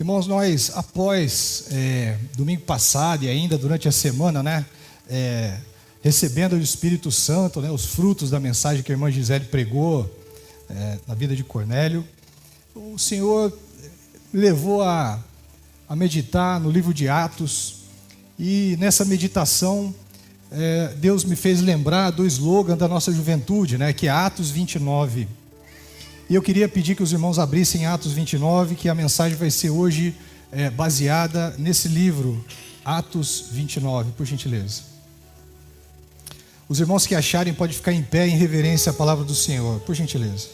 Irmãos, nós após domingo passado e ainda durante a semana, recebendo o Espírito Santo, os frutos da mensagem que a irmã Gisele pregou na vida de Cornélio, o Senhor me levou a meditar no livro de Atos, e nessa meditação Deus me fez lembrar do slogan da nossa juventude, que é Atos 29. E eu queria pedir que os irmãos abrissem Atos 29, que a mensagem vai ser hoje baseada nesse livro, Atos 29, por gentileza. Os irmãos que acharem podem ficar em pé em reverência à palavra do Senhor, por gentileza.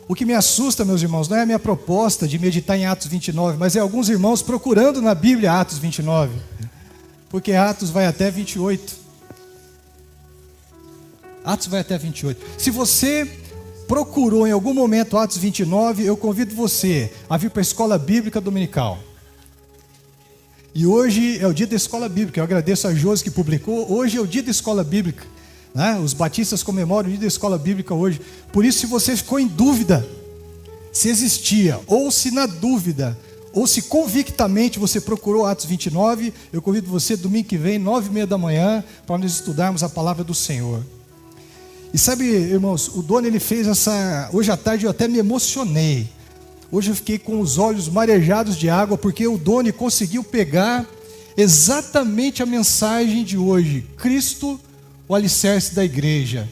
O que me assusta, meus irmãos, não é a minha proposta de meditar em Atos 29, mas é alguns irmãos procurando na Bíblia Atos 29, porque Atos vai até 28. Atos vai até 28. Se você procurou em algum momento Atos 29, eu convido você a vir para a Escola Bíblica Dominical. E hoje é o dia da Escola Bíblica. Eu agradeço a Josi que publicou. Hoje é o dia da Escola Bíblica, Os batistas comemoram o dia da Escola Bíblica hoje. Por isso, se você ficou em dúvida se existia, ou se na dúvida, ou se convictamente você procurou Atos 29, eu convido você domingo que vem, 9h30 da manhã, para nós estudarmos a palavra do Senhor. E sabe, irmãos, o Doni ele fez hoje à tarde eu até me emocionei. Hoje eu fiquei com os olhos marejados de água, porque o Doni conseguiu pegar exatamente a mensagem de hoje. Cristo, o alicerce da igreja.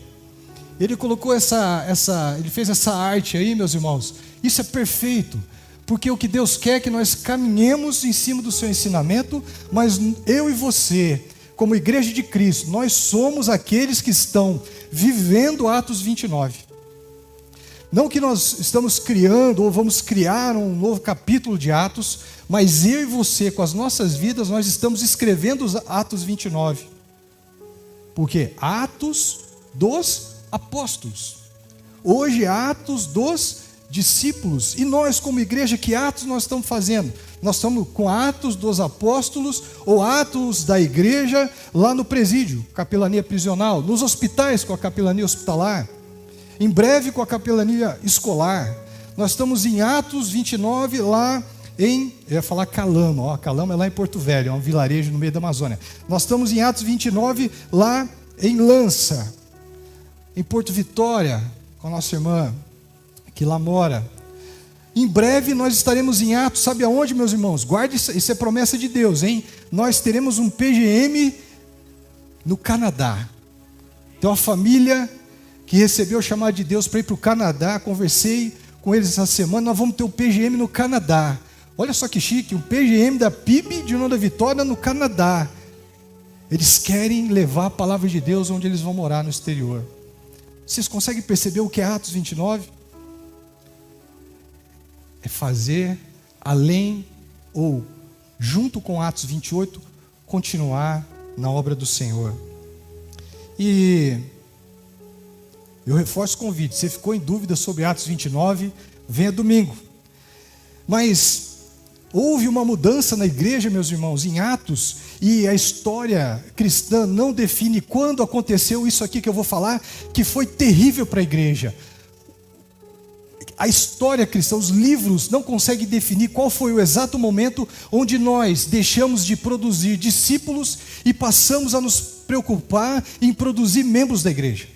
Ele colocou ele fez essa arte aí, meus irmãos. Isso é perfeito, porque o que Deus quer é que nós caminhemos em cima do seu ensinamento, mas eu e você, como igreja de Cristo, nós somos aqueles que estão vivendo Atos 29. Não que nós estamos criando ou vamos criar um novo capítulo de Atos, mas eu e você, com as nossas vidas, nós estamos escrevendo os Atos 29. Porque Atos dos apóstolos. Hoje Atos dos discípulos. E nós, como igreja, que Atos nós estamos fazendo? Nós estamos com Atos dos apóstolos ou Atos da igreja lá no presídio, capelania prisional, nos hospitais com a capelania hospitalar, em breve com a capelania escolar. Nós estamos em Atos 29 lá eu ia falar Calama, Calama é lá em Porto Velho, é um vilarejo no meio da Amazônia. Nós estamos em Atos 29 lá em Lança, em Porto Vitória, com a nossa irmã que lá mora. Em breve nós estaremos em Atos, sabe aonde, meus irmãos? Guarde isso, é promessa de Deus, hein? Nós teremos um PGM no Canadá. Tem uma família que recebeu o chamado de Deus para ir para o Canadá. Conversei com eles essa semana. Nós vamos ter o PGM no Canadá. Olha só que chique, um PGM da PIB de União da Vitória no Canadá. Eles querem levar a palavra de Deus onde eles vão morar no exterior. Vocês conseguem perceber o que é Atos 29? É fazer além ou junto com Atos 28, continuar na obra do Senhor. E eu reforço o convite. Se você ficou em dúvida sobre Atos 29, venha domingo. Mas houve uma mudança na igreja, meus irmãos, em Atos, e a história cristã não define quando aconteceu isso aqui que eu vou falar, que foi terrível para a igreja. A história cristã, os livros não conseguem definir qual foi o exato momento onde nós deixamos de produzir discípulos e passamos a nos preocupar em produzir membros da igreja.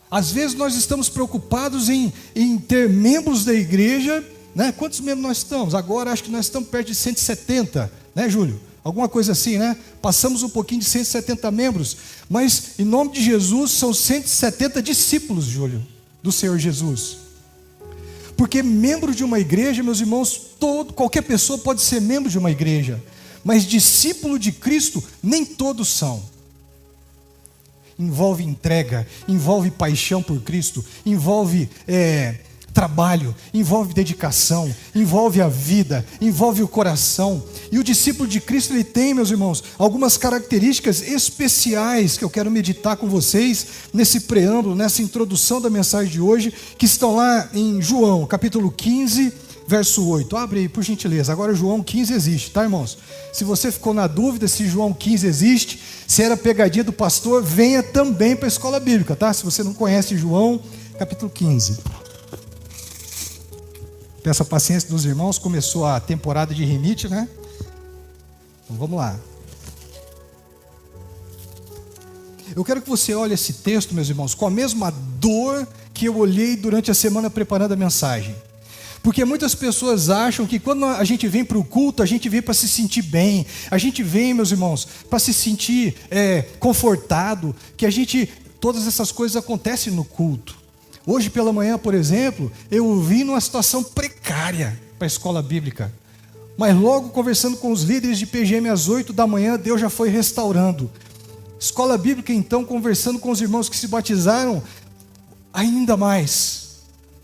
Às vezes nós estamos preocupados em ter membros da igreja, Quantos membros nós estamos? Agora acho que nós estamos perto de 170, Júlio? Alguma coisa assim, Passamos um pouquinho de 170 membros, mas em nome de Jesus são 170 discípulos, Júlio, do Senhor Jesus. Porque membro de uma igreja, meus irmãos, qualquer pessoa pode ser membro de uma igreja, mas discípulo de Cristo nem todos são. Envolve entrega, envolve paixão por Cristo, envolve trabalho, envolve dedicação, envolve a vida, envolve o coração. E o discípulo de Cristo, ele tem, meus irmãos, algumas características especiais que eu quero meditar com vocês nesse preâmbulo, nessa introdução da mensagem de hoje, que estão lá em João, capítulo 15, verso 8. Abre aí, por gentileza. Agora João 15 existe, tá, irmãos? Se você ficou na dúvida se João 15 existe, se era pegadinha do pastor, venha também para a escola bíblica, tá? Se você não conhece João, capítulo 15. Peço a paciência dos irmãos, começou a temporada de rinite, né? Então vamos lá. Eu quero que você olhe esse texto, meus irmãos, com a mesma dor que eu olhei durante a semana preparando a mensagem. Porque muitas pessoas acham que quando a gente vem para o culto, a gente vem para se sentir bem. A gente vem, meus irmãos, para se sentir confortado. Que todas essas coisas acontecem no culto. Hoje pela manhã, por exemplo, eu vim numa situação precária para a escola bíblica. Mas logo conversando com os líderes de PGM às 8 da manhã, Deus já foi restaurando. Escola bíblica então, conversando com os irmãos que se batizaram, ainda mais.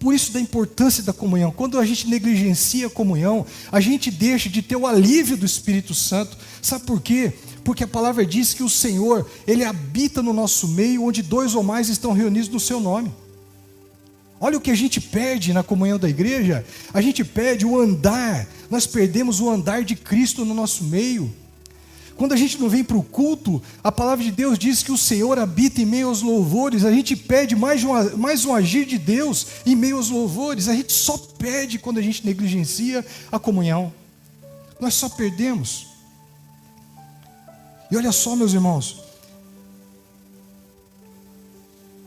Por isso da importância da comunhão. Quando a gente negligencia a comunhão, a gente deixa de ter o alívio do Espírito Santo. Sabe por quê? Porque a palavra diz que o Senhor, Ele habita no nosso meio, onde 2 ou mais estão reunidos no seu nome. Olha o que a gente perde na comunhão da igreja. A gente perde o andar. Nós perdemos o andar de Cristo no nosso meio. Quando a gente não vem para o culto, a palavra de Deus diz que o Senhor habita em meio aos louvores. A gente perde mais um agir de Deus em meio aos louvores. A gente só perde quando a gente negligencia a comunhão. Nós só perdemos. E olha só, meus irmãos,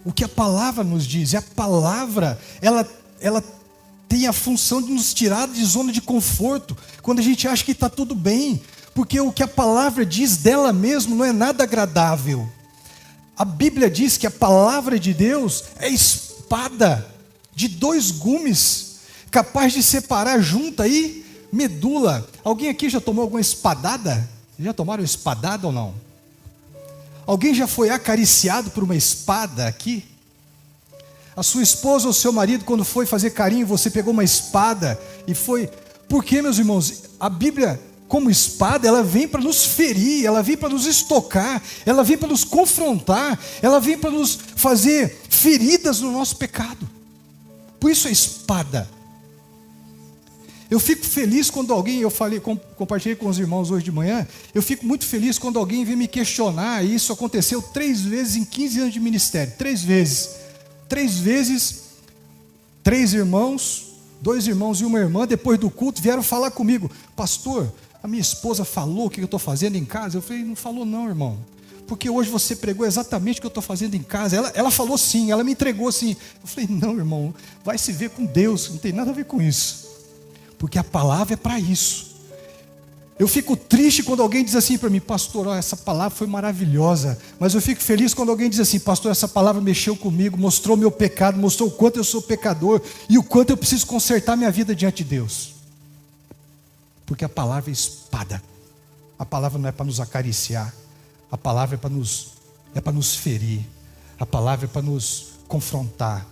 o que a palavra nos diz. E a palavra, ela tem a função de nos tirar de zona de conforto, quando a gente acha que está tudo bem. Porque o que a palavra diz dela mesma não é nada agradável. A Bíblia diz que a palavra de Deus é espada de 2 gumes, capaz de separar junta e medula. Alguém aqui já tomou alguma espadada? Já tomaram espadada ou não? Alguém já foi acariciado por uma espada aqui? A sua esposa ou seu marido, quando foi fazer carinho, você pegou uma espada e foi... Por quê, meus irmãos? A Bíblia, como espada, ela vem para nos ferir, ela vem para nos estocar, ela vem para nos confrontar, ela vem para nos fazer feridas no nosso pecado. Por isso a espada. Eu fico feliz quando alguém, compartilhei com os irmãos hoje de manhã, eu fico muito feliz quando alguém vem me questionar, e isso aconteceu 3 vezes em 15 anos de ministério, 3 vezes. 3 vezes, 3 irmãos, 2 irmãos e uma irmã, depois do culto, vieram falar comigo: pastor, a minha esposa falou o que eu estou fazendo em casa. Eu falei: não falou não, irmão, porque hoje você pregou exatamente o que eu estou fazendo em casa. Ela falou sim, ela me entregou sim. Eu falei: não, irmão, vai se ver com Deus, não tem nada a ver com isso. Porque a palavra é para isso. Eu fico triste quando alguém diz assim para mim: pastor, essa palavra foi maravilhosa. Mas eu fico feliz quando alguém diz assim: pastor, essa palavra mexeu comigo, mostrou meu pecado, mostrou o quanto eu sou pecador e o quanto eu preciso consertar minha vida diante de Deus. Porque a palavra é espada. A palavra não é para nos acariciar. A palavra é para nos ferir. A palavra é para nos confrontar.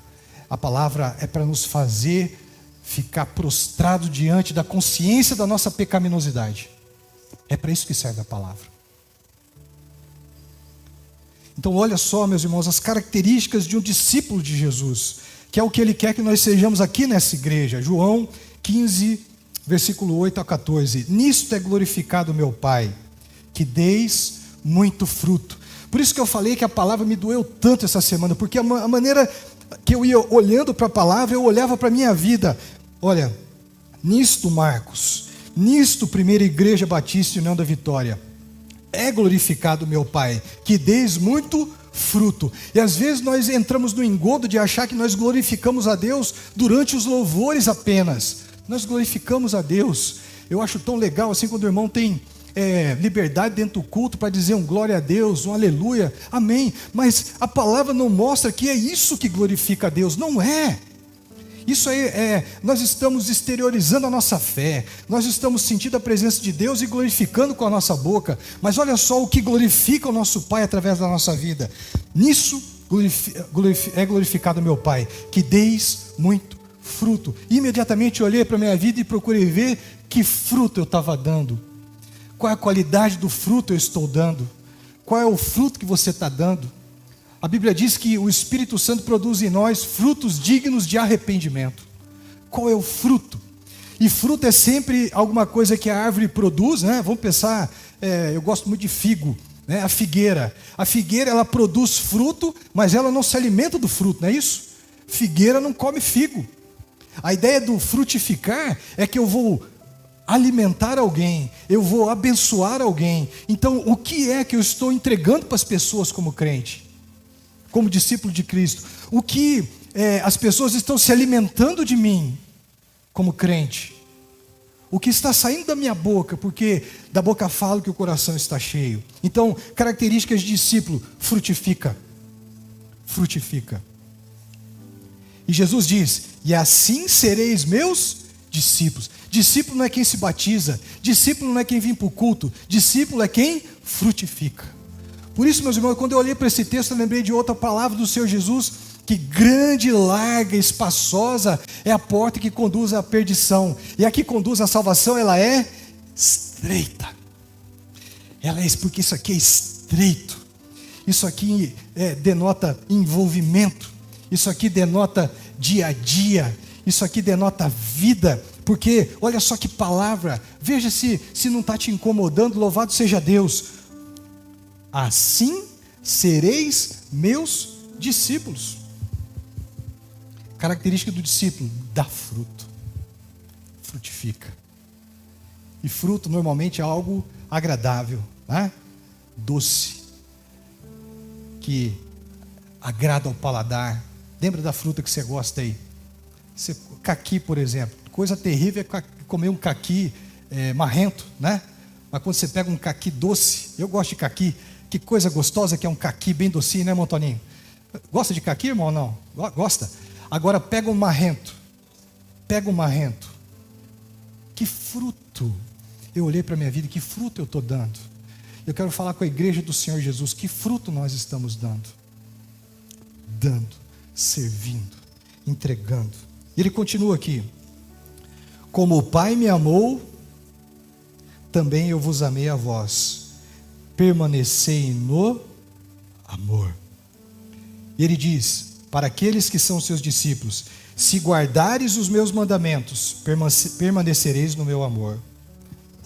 A palavra é para nos fazer ficar prostrado diante da consciência da nossa pecaminosidade. É para isso que serve a palavra. Então olha só, meus irmãos, as características de um discípulo de Jesus, que é o que Ele quer que nós sejamos aqui nessa igreja. João 15, versículo 8 a 14. Nisto é glorificado meu Pai, que deis muito fruto. Por isso que eu falei que a palavra me doeu tanto essa semana, porque a maneira que eu ia olhando para a palavra, eu olhava para a minha vida. Olha, nisto, Marcos, nisto, Primeira Igreja Batista União da Vitória, é glorificado meu Pai, que deis muito fruto. E às vezes nós entramos no engodo de achar que nós glorificamos a Deus durante os louvores apenas. Nós glorificamos a Deus. Eu acho tão legal assim quando o irmão tem liberdade dentro do culto para dizer um glória a Deus, um aleluia, amém. Mas a palavra não mostra que é isso que glorifica a Deus. Não é. Isso aí nós estamos exteriorizando a nossa fé, nós estamos sentindo a presença de Deus e glorificando com a nossa boca. Mas olha só o que glorifica o nosso Pai através da nossa vida. Nisso é glorificado meu Pai, que deis muito fruto. Imediatamente eu olhei para a minha vida e procurei ver que fruto eu estava dando. Qual é a qualidade do fruto eu estou dando? Qual é o fruto que você está dando? A Bíblia diz que o Espírito Santo produz em nós frutos dignos de arrependimento. Qual é o fruto? E fruto é sempre alguma coisa que a árvore produz, né? Vamos pensar, eu gosto muito de figo, né? A figueira. A figueira, ela produz fruto, mas ela não se alimenta do fruto, não é isso? Figueira não come figo. A ideia do frutificar é que eu vou alimentar alguém, eu vou abençoar alguém. Então, o que é que eu estou entregando para as pessoas como crente, como discípulo de Cristo? O que as pessoas estão se alimentando de mim como crente? O que está saindo da minha boca, porque da boca falo que o coração está cheio. Então, características de discípulo: frutifica. Frutifica. E Jesus diz: e assim sereis meus discípulos. Discípulo não é quem se batiza, discípulo não é quem vem para o culto, discípulo é quem frutifica. Por isso, meus irmãos, quando eu olhei para esse texto, eu lembrei de outra palavra do Senhor Jesus, que grande, larga, espaçosa é a porta que conduz à perdição, e a que conduz à salvação, ela é estreita. Ela é, porque isso aqui é estreito, isso aqui denota envolvimento, isso aqui denota dia a dia, isso aqui denota vida, porque olha só que palavra, veja se não está te incomodando, louvado seja Deus. Assim sereis meus discípulos. Característica do discípulo: dá fruto, frutifica. E fruto normalmente é algo agradável, né? Doce, que agrada ao paladar. Lembra da fruta que você gosta aí? Caqui, por exemplo. Coisa terrível é comer um caqui marrento, né? Mas quando você pega um caqui doce, eu gosto de caqui. Que coisa gostosa que é um caqui bem docinho, né, Montoninho? Gosta de caqui, irmão, ou não? Gosta? Agora pega um marrento. Pega um marrento. Que fruto. Eu olhei para a minha vida, que fruto eu estou dando? Eu quero falar com a igreja do Senhor Jesus, que fruto nós estamos dando? Dando, servindo, entregando. E ele continua aqui: como o Pai me amou, também eu vos amei a vós, permanecei no amor. E ele diz, para aqueles que são seus discípulos: se guardares os meus mandamentos, permanecereis no meu amor.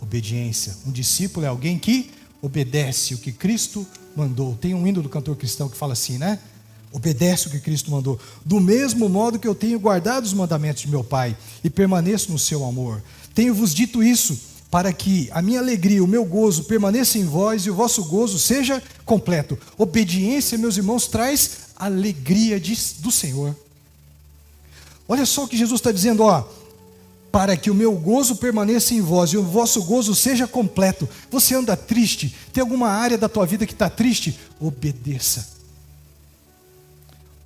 Obediência. Um discípulo é alguém que obedece o que Cristo mandou. Tem um hino do cantor cristão que fala assim, né? Obedece o que Cristo mandou. Do mesmo modo que eu tenho guardado os mandamentos de meu Pai e permaneço no seu amor. Tenho-vos dito isso para que a minha alegria, o meu gozo permaneça em vós e o vosso gozo seja completo. Obediência, meus irmãos, traz alegria do Senhor. Olha só o que Jesus está dizendo, ó: para que o meu gozo permaneça em vós e o vosso gozo seja completo. Você anda triste? Tem alguma área da tua vida que está triste? Obedeça.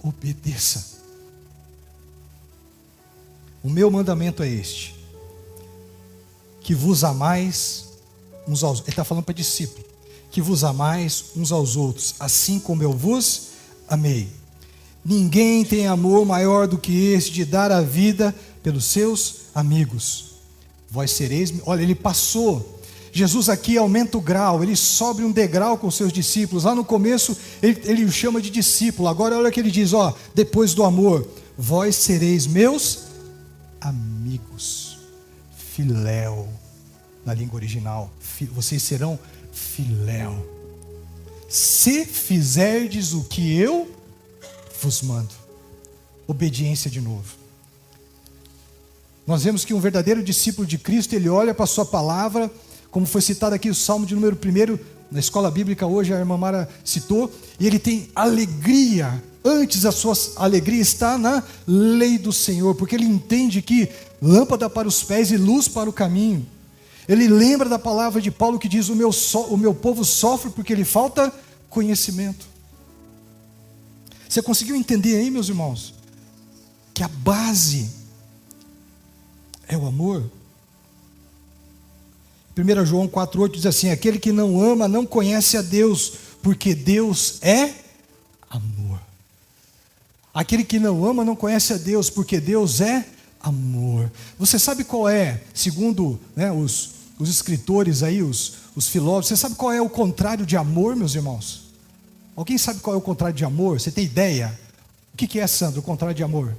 Obedeça. O meu mandamento é este: que vos amais uns aos outros. Ele está falando para discípulo. Que vos amais uns aos outros, assim como eu vos amei. Ninguém tem amor maior do que esse, de dar a vida pelos seus amigos. Vós sereis... Olha, ele passou. Jesus aqui aumenta o grau, ele sobe um degrau com os seus discípulos. Lá no começo ele o chama de discípulo. Agora olha o que ele diz, ó, depois do amor: vós sereis meus amigos. Filéu, na língua original. Vocês serão filéu, se fizerdes o que eu vos mando. Obediência de novo. Nós vemos que um verdadeiro discípulo de Cristo, ele olha para a sua palavra, como foi citado aqui o Salmo de número 1, na escola bíblica hoje a irmã Mara citou, e ele tem alegria. Antes a sua alegria está na lei do Senhor, porque ele entende que lâmpada para os pés e luz para o caminho. Ele lembra da palavra de Paulo que diz: o meu povo sofre porque lhe falta conhecimento. Você conseguiu entender aí, meus irmãos, que a base é o amor? 1 João 4,8 diz assim: aquele que não ama não conhece a Deus, porque Deus é amor. Aquele que não ama não conhece a Deus, porque Deus é amor. Você sabe qual é, segundo os escritores aí, os filósofos, você sabe qual é o contrário de amor, meus irmãos? Alguém sabe qual é o contrário de amor? Você tem ideia? O que é, Sandro, o contrário de amor?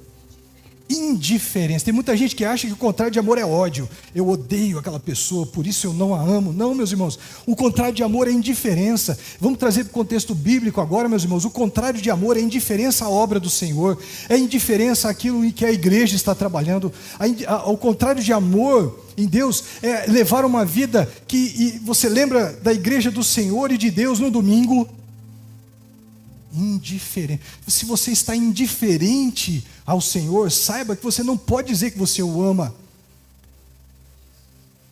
indiferença. Tem muita gente que acha que o contrário de amor é ódio. Eu odeio aquela pessoa, por isso eu não a amo. Não, meus irmãos, o contrário de amor é indiferença. Vamos trazer para o contexto bíblico agora, meus irmãos. O contrário de amor é indiferença à obra do Senhor, é indiferença àquilo em que a igreja está trabalhando. O contrário de amor em Deus é levar uma vida que você lembra da igreja do Senhor e de Deus no domingo. Indiferente. Se você está indiferente ao Senhor, saiba que você não pode dizer que você o ama,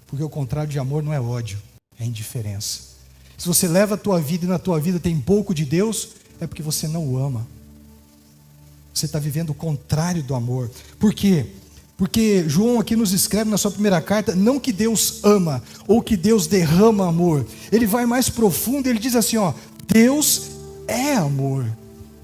porque o contrário de amor não é ódio, é indiferença. Se você leva a tua vida e na tua vida tem pouco de Deus, é porque você não o ama. Você está vivendo o contrário do amor. Por quê? Porque João aqui nos escreve na sua primeira carta, não que Deus ama, ou que Deus derrama amor. Ele vai mais profundo, ele diz assim, Deus é amor.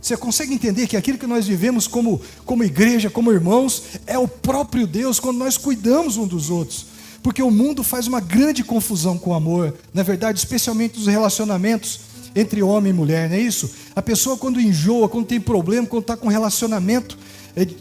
Você consegue entender que aquilo que nós vivemos como igreja, como irmãos, é o próprio Deus quando nós cuidamos uns dos outros? Porque o mundo faz uma grande confusão com o amor, na verdade, especialmente nos relacionamentos entre homem e mulher, não é isso? A pessoa quando enjoa, quando tem problema, quando está com relacionamento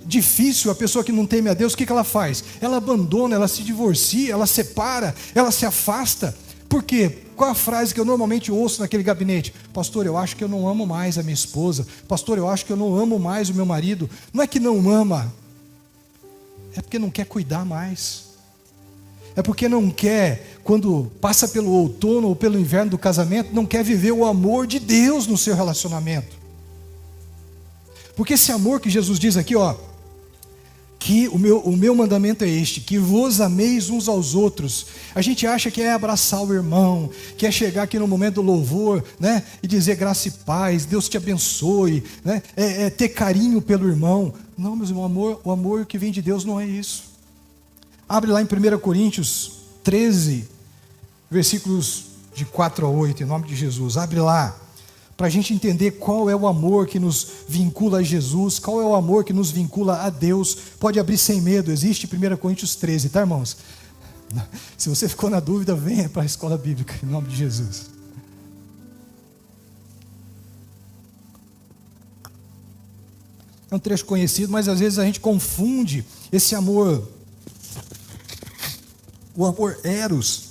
difícil, a pessoa que não teme a Deus, o que ela faz? Ela abandona, ela se divorcia, ela separa, ela se afasta. Por quê? Qual a frase que eu normalmente ouço naquele gabinete? Pastor, eu acho que eu não amo mais a minha esposa. Pastor, eu acho que eu não amo mais o meu marido. Não é que não ama, é porque não quer cuidar mais. É porque não quer, quando passa pelo outono ou pelo inverno do casamento, não quer viver o amor de Deus no seu relacionamento. Porque esse amor que Jesus diz aqui, que o meu mandamento é este, que vos ameis uns aos outros. A gente acha que é abraçar o irmão, que é chegar aqui no momento do louvor, né, e dizer graça e paz, Deus te abençoe, né, é ter carinho pelo irmão. Não, meus irmãos, o amor que vem de Deus não é isso. Abre lá em 1 Coríntios 13, versículos de 4 a 8, em nome de Jesus. Abre lá, para a gente entender qual é o amor que nos vincula a Jesus, qual é o amor que nos vincula a Deus. Pode abrir sem medo, existe 1 Coríntios 13, tá, irmãos? Se você ficou na dúvida, venha para a escola bíblica, em nome de Jesus. É um trecho conhecido, mas às vezes a gente confunde esse amor, o amor eros,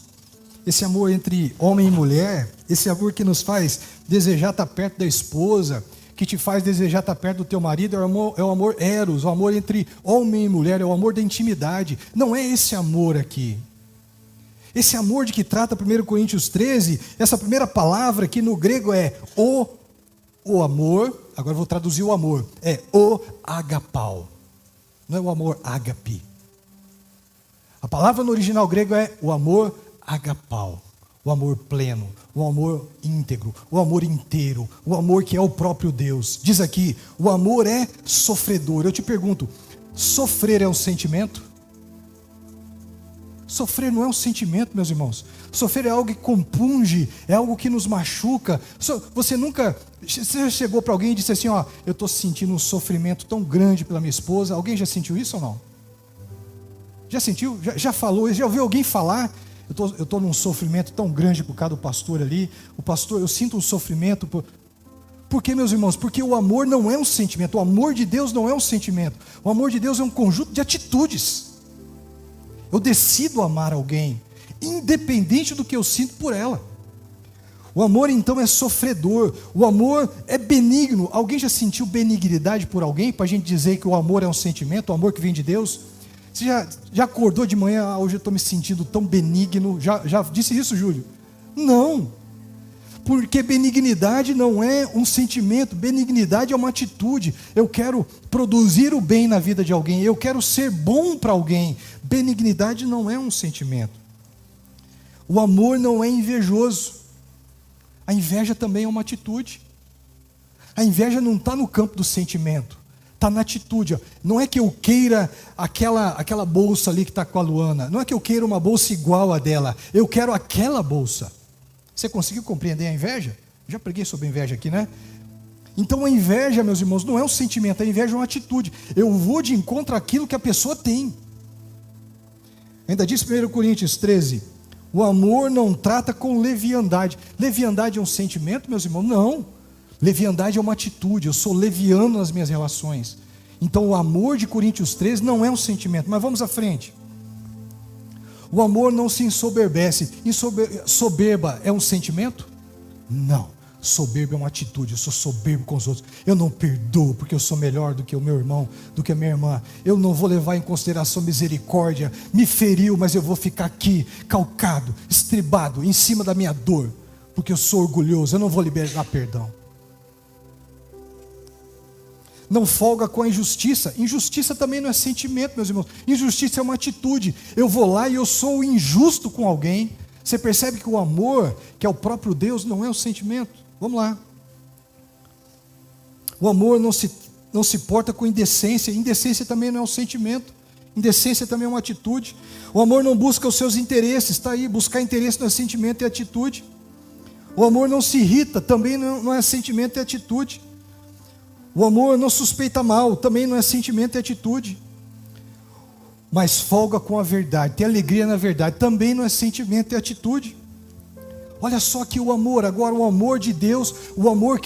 esse amor entre homem e mulher, esse amor que nos faz desejar estar perto da esposa, que te faz desejar estar perto do teu marido, é o amor eros, o amor entre homem e mulher, é o amor da intimidade. Não é esse amor aqui. Esse amor de que trata 1 Coríntios 13, essa primeira palavra que no grego é o amor, agora eu vou traduzir o amor, é o agapau, não é o amor ágape. A palavra no original grego é o amor agapau, o amor pleno, o amor íntegro, o amor inteiro, o amor que é o próprio Deus. Diz aqui, o amor é sofredor. Eu te pergunto, sofrer é um sentimento? Sofrer não é um sentimento, meus irmãos. Sofrer é algo que compunge, é algo que nos machuca. Você já chegou para alguém e disse assim, eu estou sentindo um sofrimento tão grande pela minha esposa. Alguém já sentiu isso ou não? Já sentiu? Já falou? Já ouviu alguém falar? Eu estou num sofrimento tão grande por causa do pastor ali. O pastor, eu sinto um sofrimento. Por quê, meus irmãos? Porque o amor não é um sentimento. O amor de Deus não é um sentimento. O amor de Deus é um conjunto de atitudes. Eu decido amar alguém, independente do que eu sinto por ela. O amor então é sofredor. O amor é benigno. Alguém já sentiu benignidade por alguém? Para a gente dizer que o amor é um sentimento, o amor que vem de Deus? Você já acordou de manhã, hoje eu estou me sentindo tão benigno? Já disse isso, Júlio? Não. Porque benignidade não é um sentimento, benignidade é uma atitude. Eu quero produzir o bem na vida de alguém, eu quero ser bom para alguém. Benignidade não é um sentimento. O amor não é invejoso. A inveja também é uma atitude. A inveja não está no campo do sentimento, está na atitude. Não é que eu queira aquela bolsa ali que está com a Luana, não é que eu queira uma bolsa igual a dela, eu quero aquela bolsa. Você conseguiu compreender a inveja? Já preguei sobre inveja aqui, né? Então a inveja, meus irmãos, não é um sentimento, a inveja é uma atitude. Eu vou de encontro àquilo que a pessoa tem. Ainda diz 1 Coríntios 13, o amor não trata com leviandade. Leviandade é um sentimento, meus irmãos? Não. Leviandade é uma atitude, eu sou leviano nas minhas relações. Então o amor de Coríntios 13 não é um sentimento, mas vamos à frente. O amor não se ensoberbece. Soberba é um sentimento? Não. Soberba é uma atitude. Eu sou soberbo com os outros. Eu não perdoo porque eu sou melhor do que o meu irmão, do que a minha irmã. Eu não vou levar em consideração misericórdia. Me feriu, mas eu vou ficar aqui, calcado, estribado, em cima da minha dor, porque eu sou orgulhoso. Eu não vou liberar perdão. Não folga com a injustiça. Injustiça também não é sentimento, meus irmãos. Injustiça é uma atitude. Eu vou lá e eu sou injusto com alguém. Você percebe que o amor, que é o próprio Deus, não é um sentimento. Vamos lá. O amor não se porta com indecência. Indecência também não é um sentimento. Indecência também é uma atitude. O amor não busca os seus interesses. Está aí, buscar interesse não é sentimento, é atitude. O amor não se irrita, também não é sentimento, é atitude. O amor não suspeita mal, também não é sentimento, é atitude. Mas folga com a verdade, tem alegria na verdade, também não é sentimento, é atitude. Olha só que o amor, agora o amor de Deus, o amor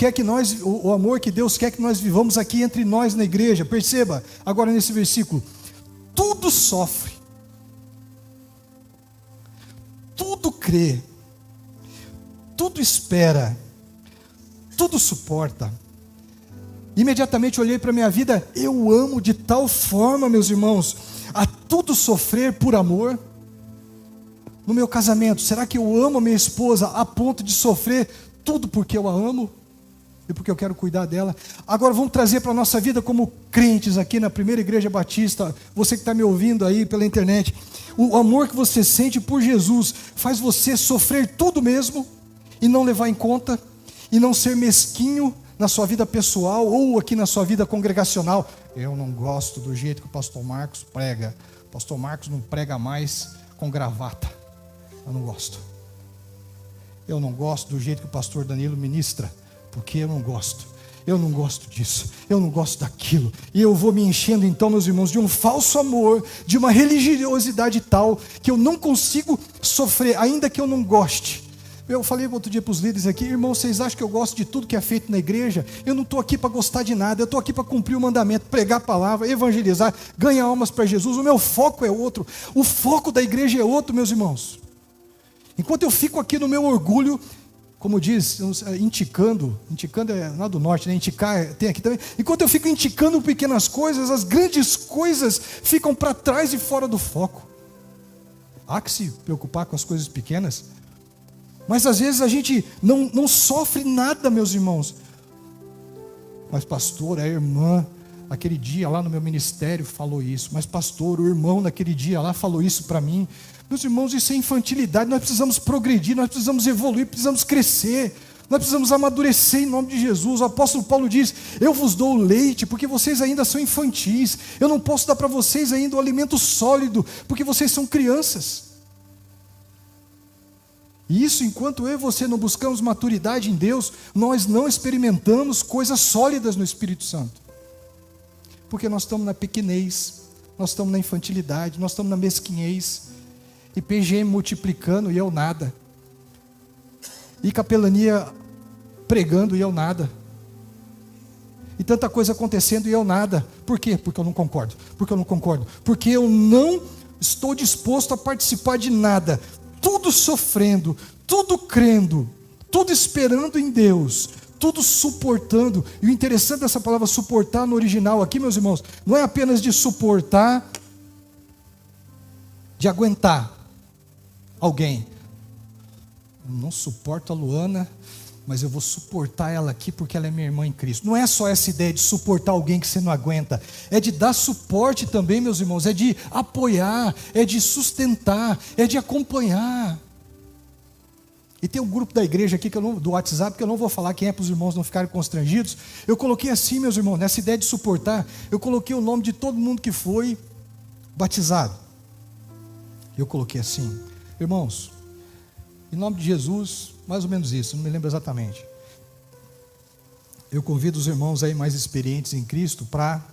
que Deus quer que nós vivamos aqui entre nós na igreja. Perceba, agora nesse versículo, tudo sofre, tudo crê, tudo espera, tudo suporta. Imediatamente olhei para a minha vida, eu amo de tal forma, meus irmãos, a tudo sofrer por amor. No meu casamento, será que eu amo a minha esposa a ponto de sofrer tudo porque eu a amo? E porque eu quero cuidar dela? Agora vamos trazer para a nossa vida como crentes aqui na Primeira Igreja Batista, você que está me ouvindo aí pela internet, o amor que você sente por Jesus faz você sofrer tudo mesmo e não levar em conta, e não ser mesquinho na sua vida pessoal ou aqui na sua vida congregacional. Eu não gosto do jeito que o pastor Marcos prega. O pastor Marcos não prega mais com gravata. Eu não gosto. Eu não gosto do jeito que o pastor Danilo ministra, porque eu não gosto. Eu não gosto disso, eu não gosto daquilo. E eu vou me enchendo então, meus irmãos, de um falso amor, de uma religiosidade tal, que eu não consigo sofrer, ainda que eu não goste. Eu falei outro dia para os líderes aqui, irmãos, vocês acham que eu gosto de tudo que é feito na igreja? Eu não estou aqui para gostar de nada, eu estou aqui para cumprir o mandamento, pregar a palavra, evangelizar, ganhar almas para Jesus. O meu foco é outro, o foco da igreja é outro, meus irmãos. Enquanto eu fico aqui no meu orgulho, como diz, inticando é lá do norte, né? Inticar tem aqui também. Enquanto eu fico inticando pequenas coisas, as grandes coisas ficam para trás e fora do foco. Há que se preocupar com as coisas pequenas. Mas às vezes a gente não sofre nada, meus irmãos. Mas pastor, a irmã, aquele dia lá no meu ministério falou isso. Mas pastor, o irmão naquele dia lá falou isso para mim. Meus irmãos, isso é infantilidade. Nós precisamos progredir, nós precisamos evoluir, precisamos crescer. Nós precisamos amadurecer em nome de Jesus. O apóstolo Paulo diz, eu vos dou o leite, porque vocês ainda são infantis. Eu não posso dar para vocês ainda o alimento sólido, porque vocês são crianças. E isso, enquanto eu e você não buscamos maturidade em Deus, nós não experimentamos coisas sólidas no Espírito Santo. Porque nós estamos na pequenez, nós estamos na infantilidade, nós estamos na mesquinhez, e PGM multiplicando e eu nada, e capelania pregando e eu nada, e tanta coisa acontecendo e eu nada. Por quê? Porque eu não concordo, porque eu não estou disposto a participar de nada. Tudo sofrendo, tudo crendo, tudo esperando em Deus, tudo suportando. E o interessante dessa palavra suportar no original aqui, meus irmãos, não é apenas de suportar, de aguentar alguém. Eu não suporto a Luana, mas eu vou suportar ela aqui porque ela é minha irmã em Cristo. Não é só essa ideia de suportar alguém que você não aguenta, é de dar suporte também, meus irmãos, é de apoiar, é de sustentar, é de acompanhar. E tem um grupo da igreja aqui, do WhatsApp, que eu não vou falar quem é, para os irmãos não ficarem constrangidos. Eu coloquei assim, meus irmãos, nessa ideia de suportar, eu coloquei o nome de todo mundo que foi batizado. Eu coloquei assim, irmãos, em nome de Jesus, mais ou menos isso, não me lembro exatamente. Eu convido os irmãos aí mais experientes em Cristo para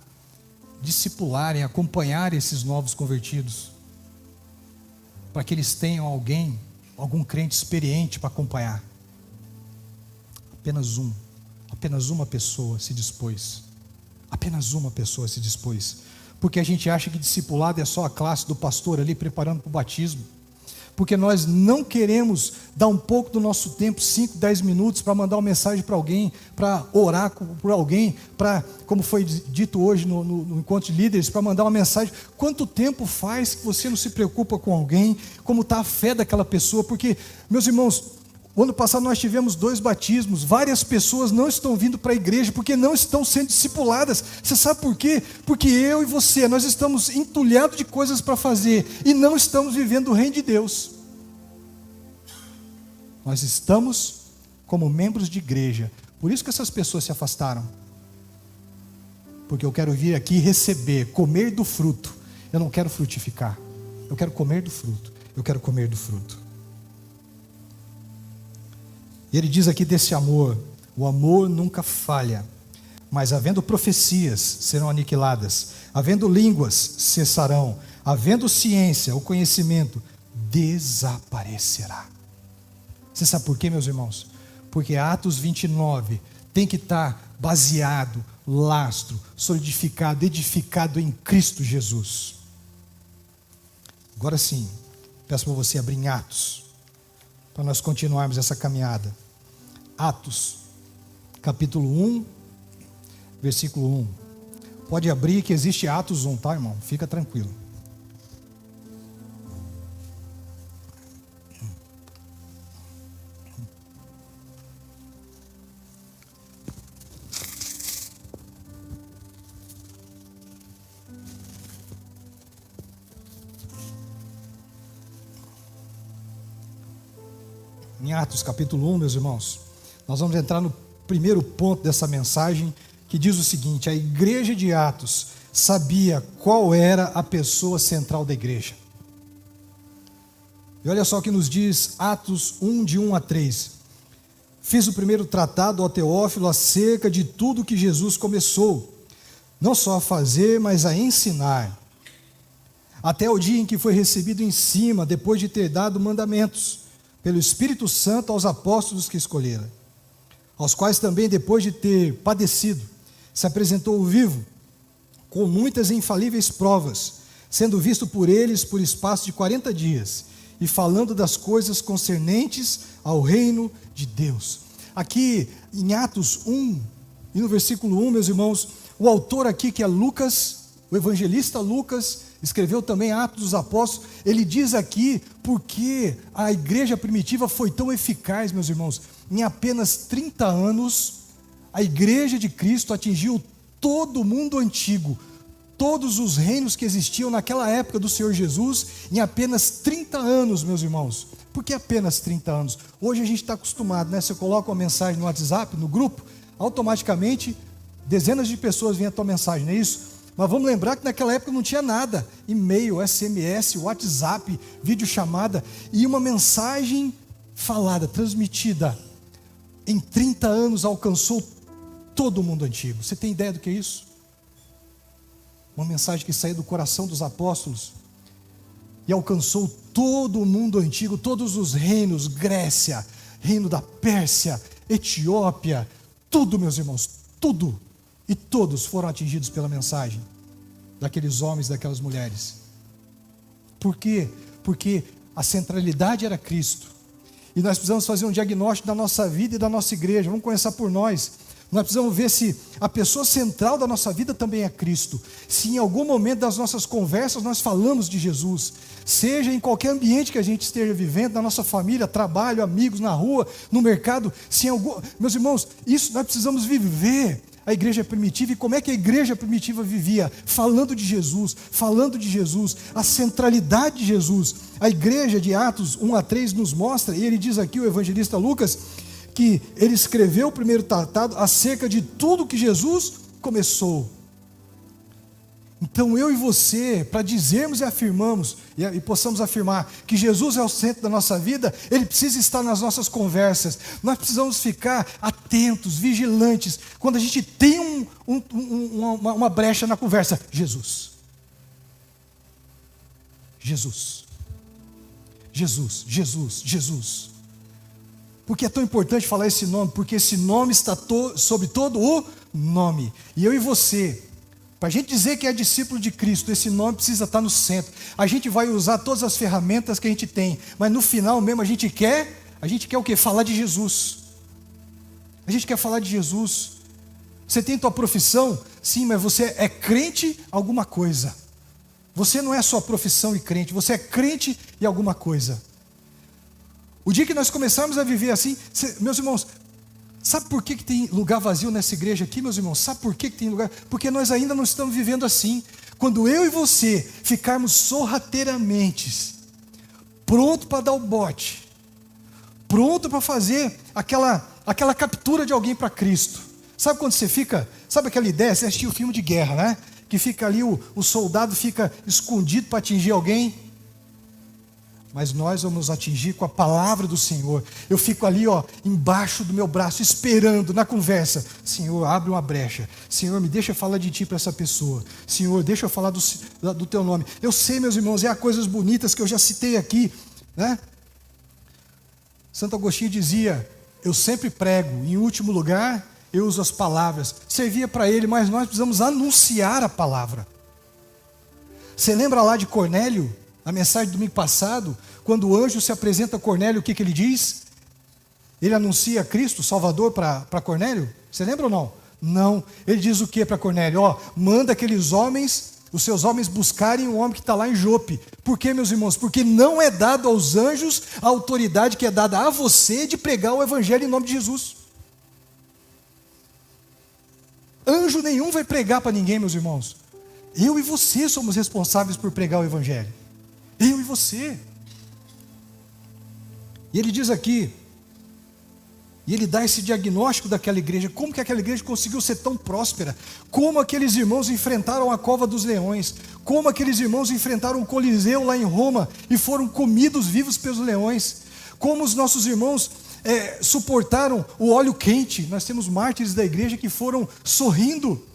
discipularem, acompanharem esses novos convertidos, para que eles tenham algum crente experiente para acompanhar. Apenas uma pessoa se dispôs Apenas uma pessoa se dispôs. Porque a gente acha que discipulado é só a classe do pastor ali preparando para o batismo. Porque nós não queremos dar um pouco do nosso tempo, 5, 10 minutos, para mandar uma mensagem para alguém, para orar por alguém, para, como foi dito hoje no encontro de líderes, para mandar uma mensagem. Quanto tempo faz que você não se preocupa com alguém, como está a fé daquela pessoa? Porque, meus irmãos, o ano passado nós tivemos 2 batismos, várias pessoas não estão vindo para a igreja porque não estão sendo discipuladas. Você sabe por quê? Porque eu e você, nós estamos entulhados de coisas para fazer e não estamos vivendo o reino de Deus. Nós estamos como membros de igreja, por isso que essas pessoas se afastaram. Porque eu quero vir aqui receber, comer do fruto. Eu não quero frutificar, eu quero comer do fruto, eu quero comer do fruto. E ele diz aqui desse amor: o amor nunca falha, mas havendo profecias, serão aniquiladas, havendo línguas, cessarão, havendo ciência, o conhecimento, desaparecerá. Você sabe por quê, meus irmãos? Porque Atos 29 tem que estar baseado, lastro, solidificado, edificado em Cristo Jesus. Agora sim, peço para você abrir em Atos, para nós continuarmos essa caminhada. Atos, capítulo 1, versículo 1. Pode abrir que existe Atos 1, tá, irmão? Fica tranquilo. Em Atos, capítulo 1, meus irmãos, nós vamos entrar no primeiro ponto dessa mensagem, que diz o seguinte: a igreja de Atos sabia qual era a pessoa central da igreja. E olha só o que nos diz Atos 1, de 1 a 3. Fiz o primeiro tratado ao Teófilo acerca de tudo que Jesus começou, não só a fazer, mas a ensinar, até o dia em que foi recebido em cima, depois de ter dado mandamentos, pelo Espírito Santo aos apóstolos que escolhera, aos quais também, depois de ter padecido, se apresentou vivo, com muitas e infalíveis provas, sendo visto por eles por espaço de 40 dias, e falando das coisas concernentes ao reino de Deus. Aqui em Atos 1, e no versículo 1, meus irmãos, o autor aqui, que é Lucas, o evangelista Lucas, escreveu também Atos dos Apóstolos. Ele diz aqui porque a igreja primitiva foi tão eficaz, meus irmãos. Em apenas 30 anos, a igreja de Cristo atingiu todo o mundo antigo, todos os reinos que existiam naquela época do Senhor Jesus, em apenas 30 anos, meus irmãos. Por que apenas 30 anos? Hoje a gente está acostumado, né? Você coloca uma mensagem no WhatsApp, no grupo, automaticamente dezenas de pessoas vêm a tua mensagem, não é isso? Mas vamos lembrar que naquela época não tinha nada, e-mail, SMS, WhatsApp, videochamada, e uma mensagem falada, transmitida, em 30 anos alcançou todo o mundo antigo. Você tem ideia do que é isso? Uma mensagem que saiu do coração dos apóstolos e alcançou todo o mundo antigo, todos os reinos, Grécia, reino da Pérsia, Etiópia, tudo, meus irmãos, tudo. E todos foram atingidos pela mensagem daqueles homens, daquelas mulheres. Por quê? Porque a centralidade era Cristo. E nós precisamos fazer um diagnóstico da nossa vida e da nossa igreja. Vamos começar por nós. Nós precisamos ver se a pessoa central da nossa vida também é Cristo. Se em algum momento das nossas conversas nós falamos de Jesus, seja em qualquer ambiente que a gente esteja vivendo, na nossa família, trabalho, amigos, na rua, no mercado, se em algum... Meus irmãos, isso nós precisamos viver. A igreja primitiva, e como é que a igreja primitiva vivia? Falando de Jesus, a centralidade de Jesus. A igreja de Atos 1 a 3 nos mostra, e ele diz aqui, o evangelista Lucas, que ele escreveu o primeiro tratado acerca de tudo que Jesus começou. Então eu e você, para dizermos e afirmamos, e possamos afirmar que Jesus é o centro da nossa vida, Ele precisa estar nas nossas conversas. Nós precisamos ficar atentos, vigilantes, quando a gente tem uma brecha na conversa. Jesus. Jesus. Jesus, Jesus, Jesus. Por que é tão importante falar esse nome? Porque esse nome está sobre todo o nome. E eu e você, para a gente dizer que é discípulo de Cristo, esse nome precisa estar no centro. A gente vai usar todas as ferramentas que a gente tem, mas no final mesmo a gente quer o quê? Falar de Jesus. A gente quer falar de Jesus. Você tem tua profissão? Sim, mas você é crente em alguma coisa. Você não é só profissão e crente, você é crente em alguma coisa. O dia que nós começarmos a viver assim, meus irmãos, sabe por que tem lugar vazio nessa igreja aqui, meus irmãos? Sabe por que tem lugar? Porque nós ainda não estamos vivendo assim. Quando eu e você ficarmos sorrateiramente pronto para dar o bote, pronto para fazer aquela captura de alguém para Cristo. Sabe quando você fica, sabe aquela ideia, você assistiu o filme de guerra, né? Que fica ali, o soldado fica escondido para atingir alguém. Mas nós vamos atingir com a palavra do Senhor. Eu fico ali, embaixo do meu braço, esperando na conversa. Senhor, abre uma brecha. Senhor, me deixa falar de Ti para essa pessoa. Senhor, deixa eu falar do Teu nome. Eu sei, meus irmãos, há coisas bonitas que eu já citei aqui, né? Santo Agostinho dizia, eu sempre prego, em último lugar, eu uso as palavras. Servia para ele, mas nós precisamos anunciar a palavra. Você lembra lá de Cornélio? A mensagem do domingo passado, quando o anjo se apresenta a Cornélio, o que ele diz? Ele anuncia Cristo, Salvador, para Cornélio? Você lembra ou não? Não. Ele diz o que para Cornélio? Manda aqueles homens, os seus homens buscarem um homem que está lá em Jope. Por quê, meus irmãos? Porque não é dado aos anjos a autoridade que é dada a você de pregar o evangelho em nome de Jesus. Anjo nenhum vai pregar para ninguém, meus irmãos. Eu e você somos responsáveis por pregar o evangelho. Eu e você. E ele diz aqui, e ele dá esse diagnóstico daquela igreja, como que aquela igreja conseguiu ser tão próspera, como aqueles irmãos enfrentaram a cova dos leões, como aqueles irmãos enfrentaram o Coliseu lá em Roma e foram comidos vivos pelos leões, como os nossos irmãos suportaram o óleo quente. Nós temos mártires da igreja que foram sorrindo,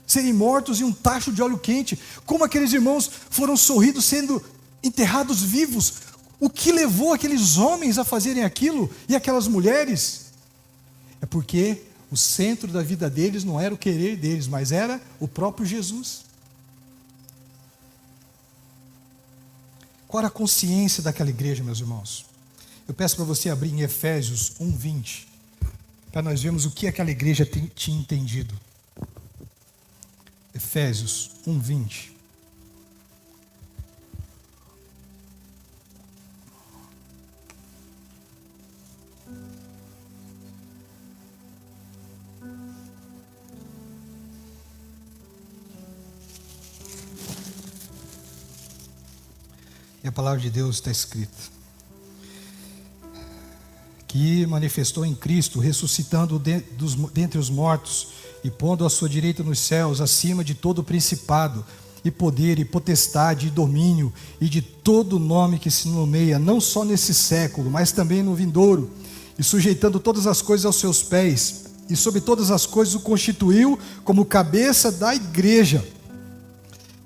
serem mortos em um tacho de óleo quente. Como aqueles irmãos foram sorridos sendo enterrados vivos. O que levou aqueles homens a fazerem aquilo e aquelas mulheres? É porque o centro da vida deles não era o querer deles, mas era o próprio Jesus. Qual era a consciência daquela igreja, meus irmãos? Eu peço para você abrir em Efésios 1:20, para nós vermos o que aquela igreja tinha entendido. Efésios 1:20. E a palavra de Deus está escrita: que manifestou em Cristo, ressuscitando dentre os mortos e pondo à sua direita nos céus, acima de todo principado, e poder, e potestade, e domínio, e de todo nome que se nomeia, não só nesse século, mas também no vindouro, e sujeitando todas as coisas aos seus pés, e sobre todas as coisas o constituiu como cabeça da igreja,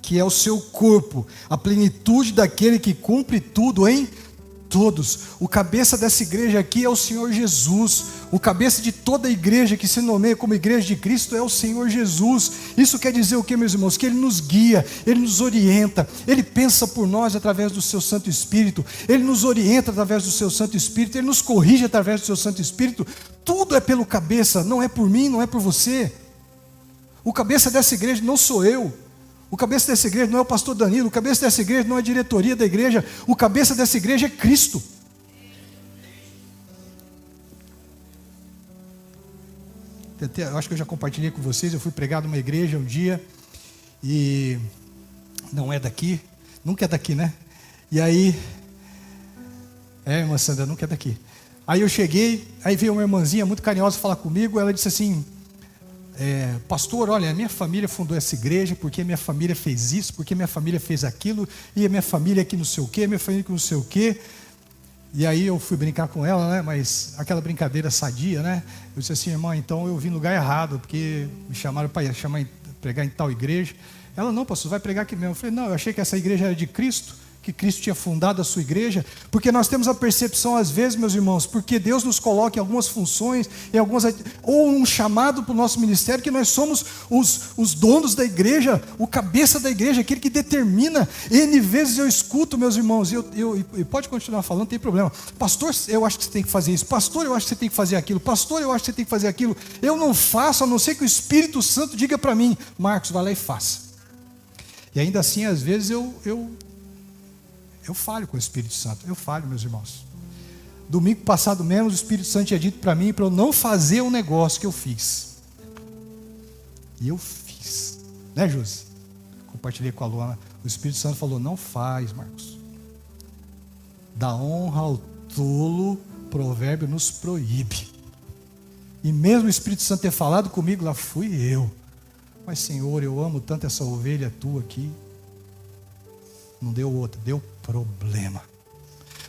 que é o seu corpo, a plenitude daquele que cumpre tudo em todos. O cabeça dessa igreja aqui é o Senhor Jesus. O cabeça de toda a igreja que se nomeia como igreja de Cristo é o Senhor Jesus. Isso quer dizer o que, meus irmãos? Que Ele nos guia, Ele nos orienta, Ele pensa por nós através do seu Santo Espírito, Ele nos orienta através do seu Santo Espírito, Ele nos corrige através do seu Santo Espírito. Tudo é pelo cabeça, não é por mim, não é por você. O cabeça dessa igreja não sou eu. O cabeça dessa igreja não é o pastor Danilo, o cabeça dessa igreja não é a diretoria da igreja, o cabeça dessa igreja é Cristo. Eu acho que eu já compartilhei com vocês, eu fui pregar numa igreja um dia, e não é daqui, nunca é daqui, né? E aí, irmã Sandra, nunca é daqui. Aí eu cheguei, aí veio uma irmãzinha muito carinhosa falar comigo, ela disse assim: pastor, olha, a minha família fundou essa igreja porque a minha família fez isso, porque a minha família fez aquilo, e a minha família que não sei o quê, a minha família que não sei o quê. E aí eu fui brincar com ela, né? Mas aquela brincadeira sadia, né? Eu disse assim: irmã, então eu vim no lugar errado, porque me chamaram para pregar em tal igreja. Ela: não, pastor, vai pregar aqui mesmo. Eu falei: não, eu achei que essa igreja era de Cristo, que Cristo tinha fundado a sua igreja? Porque nós temos a percepção, às vezes, meus irmãos, porque Deus nos coloca em algumas funções, ou um chamado para o nosso ministério, que nós somos os donos da igreja, o cabeça da igreja, aquele que determina. N vezes eu escuto, meus irmãos, e pode continuar falando, não tem problema. Pastor, eu acho que você tem que fazer isso. Pastor, eu acho que você tem que fazer aquilo. Pastor, eu acho que você tem que fazer aquilo. Eu não faço, a não ser que o Espírito Santo diga para mim: Marcos, vai lá e faça. E ainda assim, às vezes, eu falho com o Espírito Santo. Eu falho, meus irmãos. Domingo passado mesmo, o Espírito Santo tinha dito para mim para eu não fazer um negócio que eu fiz. E eu fiz. Né, Josi? Compartilhei com a Luana. O Espírito Santo falou: não faz, Marcos. Da honra ao tolo, provérbio nos proíbe. E mesmo o Espírito Santo ter falado comigo, lá fui eu. Mas, Senhor, eu amo tanto essa ovelha tua aqui. Não deu outra, deu problema.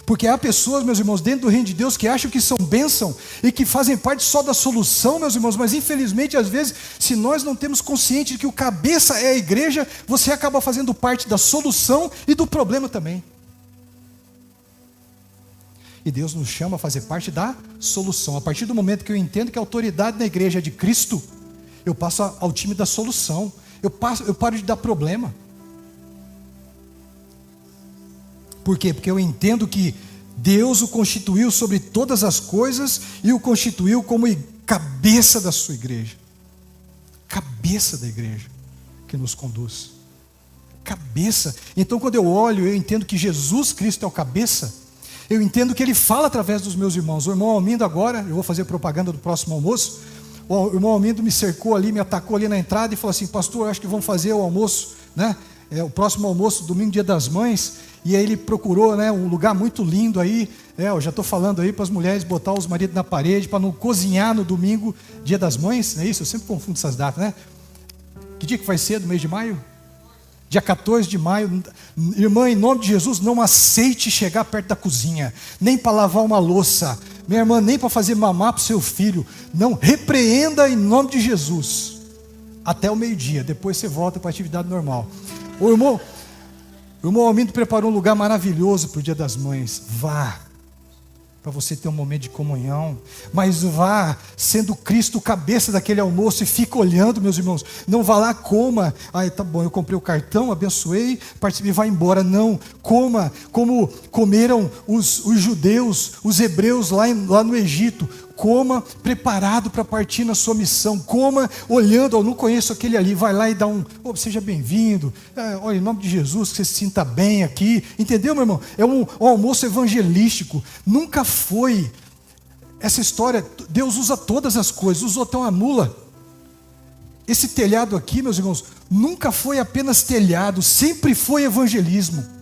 Porque há pessoas, meus irmãos, dentro do reino de Deus que acham que são bênção e que fazem parte só da solução, meus irmãos. Mas infelizmente, às vezes, se nós não temos consciente de que o cabeça é a igreja, você acaba fazendo parte da solução e do problema também. E Deus nos chama a fazer parte da solução. A partir do momento que eu entendo que a autoridade na igreja é de Cristo, eu passo ao time da solução. Eu paro de dar problema. Por quê? Porque eu entendo que Deus o constituiu sobre todas as coisas e o constituiu como cabeça da sua igreja. Cabeça da igreja que nos conduz. Cabeça. Então, quando eu olho, eu entendo que Jesus Cristo é o cabeça. Eu entendo que Ele fala através dos meus irmãos. O irmão Almindo agora, eu vou fazer propaganda do próximo almoço. O irmão Almindo me cercou ali, me atacou ali na entrada e falou assim: pastor, acho que vamos fazer o almoço, né? O próximo almoço, domingo, dia das mães. E aí ele procurou, né, um lugar muito lindo aí. Eu já estou falando aí para as mulheres botar os maridos na parede para não cozinhar no domingo, dia das mães, não é isso? Eu sempre confundo essas datas, né? Que dia que vai ser, do mês de maio? Dia 14 de maio. Irmã, em nome de Jesus, não aceite chegar perto da cozinha, nem para lavar uma louça, minha irmã, nem para fazer mamar para o seu filho. Não, repreenda em nome de Jesus, até o meio-dia, depois você volta para a atividade normal. O irmão Almindo preparou um lugar maravilhoso para o Dia das Mães. Vá, para você ter um momento de comunhão. Mas vá, sendo Cristo o cabeça daquele almoço, e fica olhando, meus irmãos. Não vá lá, coma. Tá bom, eu comprei o cartão, abençoei, participei, vai embora. Não, coma, como comeram os judeus, os hebreus lá no Egito. Coma preparado para partir na sua missão. Coma olhando, não conheço aquele ali, vai lá e dá seja bem-vindo. Olha, em nome de Jesus, que você se sinta bem aqui. Entendeu, meu irmão? É um almoço evangelístico. Nunca foi essa história. Deus usa todas as coisas, usou até uma mula. Esse telhado aqui, meus irmãos, nunca foi apenas telhado, sempre foi evangelismo.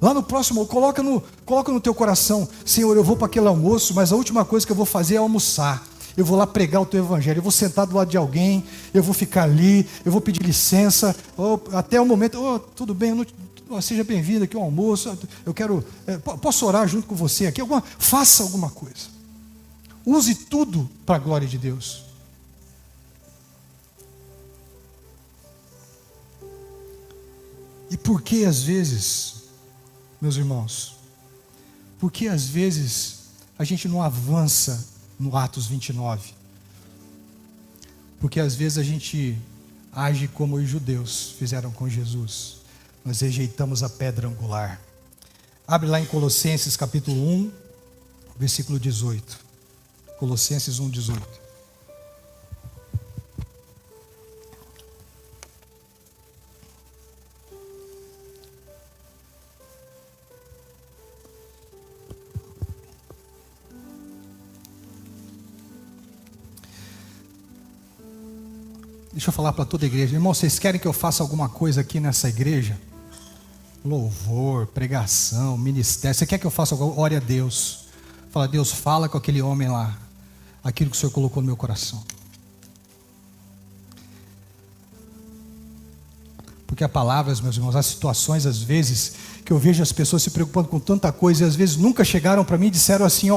Lá no próximo, coloca no teu coração: Senhor, eu vou para aquele almoço, mas a última coisa que eu vou fazer é almoçar. Eu vou lá pregar o teu evangelho, eu vou sentar do lado de alguém, eu vou ficar ali, eu vou pedir licença, até o momento, tudo bem, seja bem-vindo aqui ao almoço, eu quero, posso orar junto com você aqui? Faça alguma coisa. Use tudo para a glória de Deus. E por que às vezes, meus irmãos, porque às vezes a gente não avança no Atos 29? Porque às vezes a gente age como os judeus fizeram com Jesus. Nós rejeitamos a pedra angular. Abre lá em Colossenses capítulo 1, versículo 18. Colossenses 1, 18. Deixa eu falar para toda a igreja. Irmão, vocês querem que eu faça alguma coisa aqui nessa igreja? Louvor, pregação, ministério. Você quer que eu faça algo? Ore a Deus. Fala: Deus, fala com aquele homem lá aquilo que o Senhor colocou no meu coração. Porque há palavras, meus irmãos, há situações às vezes que eu vejo as pessoas se preocupando com tanta coisa, e às vezes nunca chegaram para mim e disseram assim: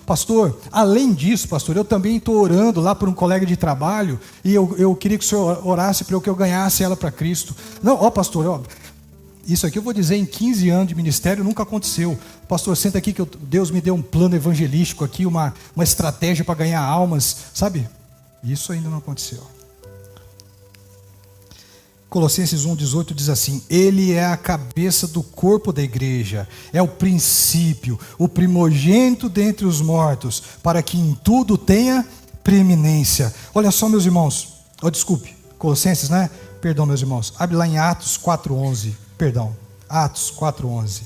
pastor, além disso, pastor, eu também estou orando lá por um colega de trabalho, e eu queria que o senhor orasse para que eu ganhasse ela para Cristo. Não, pastor, Isso aqui eu vou dizer, em 15 anos de ministério nunca aconteceu. Pastor, senta aqui que Deus me deu um plano evangelístico aqui, uma estratégia para ganhar almas, sabe? Isso ainda não aconteceu. Colossenses 1,18 diz assim: Ele é a cabeça do corpo da igreja, é o princípio, o primogênito dentre os mortos, para que em tudo tenha preeminência. Olha só, meus irmãos, desculpe, Colossenses, né? Perdão, meus irmãos, abre lá em Atos 4,11. Perdão, Atos 4,11.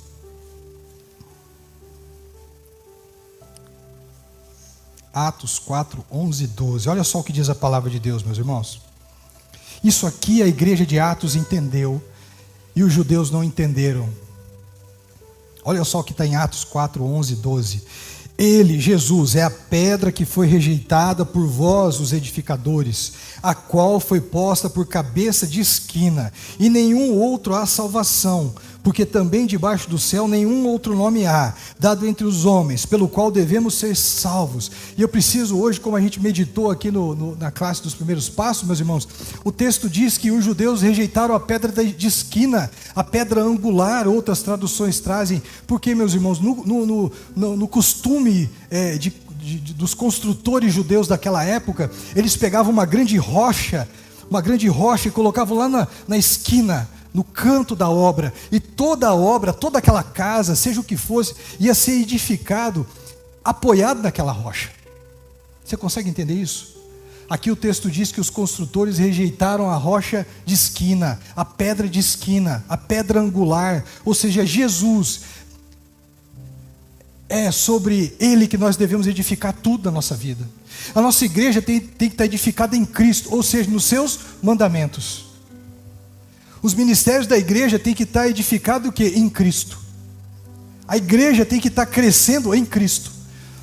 Atos 4:11 e 12. Olha só o que diz a palavra de Deus, meus irmãos. Isso aqui a igreja de Atos entendeu e os judeus não entenderam. Olha só o que está em Atos 4:11 e 12. Ele, Jesus, é a pedra que foi rejeitada por vós, os edificadores, a qual foi posta por cabeça de esquina, e nenhum outro há salvação, porque também debaixo do céu nenhum outro nome há, dado entre os homens, pelo qual devemos ser salvos. E eu preciso hoje, como a gente meditou aqui na classe dos primeiros passos, meus irmãos, o texto diz que os judeus rejeitaram a pedra de esquina, a pedra angular, outras traduções trazem, porque, meus irmãos, no costume dos construtores judeus daquela época, eles pegavam uma grande rocha e colocavam lá na esquina, no canto da obra, e toda a obra, toda aquela casa, seja o que fosse, ia ser edificado, apoiado naquela rocha. Você consegue entender isso? Aqui o texto diz que os construtores rejeitaram a rocha de esquina, a pedra de esquina, a pedra angular, ou seja, Jesus. É sobre Ele que nós devemos edificar tudo na nossa vida. A nossa igreja tem que estar edificada em Cristo, ou seja, nos seus mandamentos. Os ministérios da igreja têm que estar edificados o quê? Em Cristo. A igreja tem que estar crescendo em Cristo.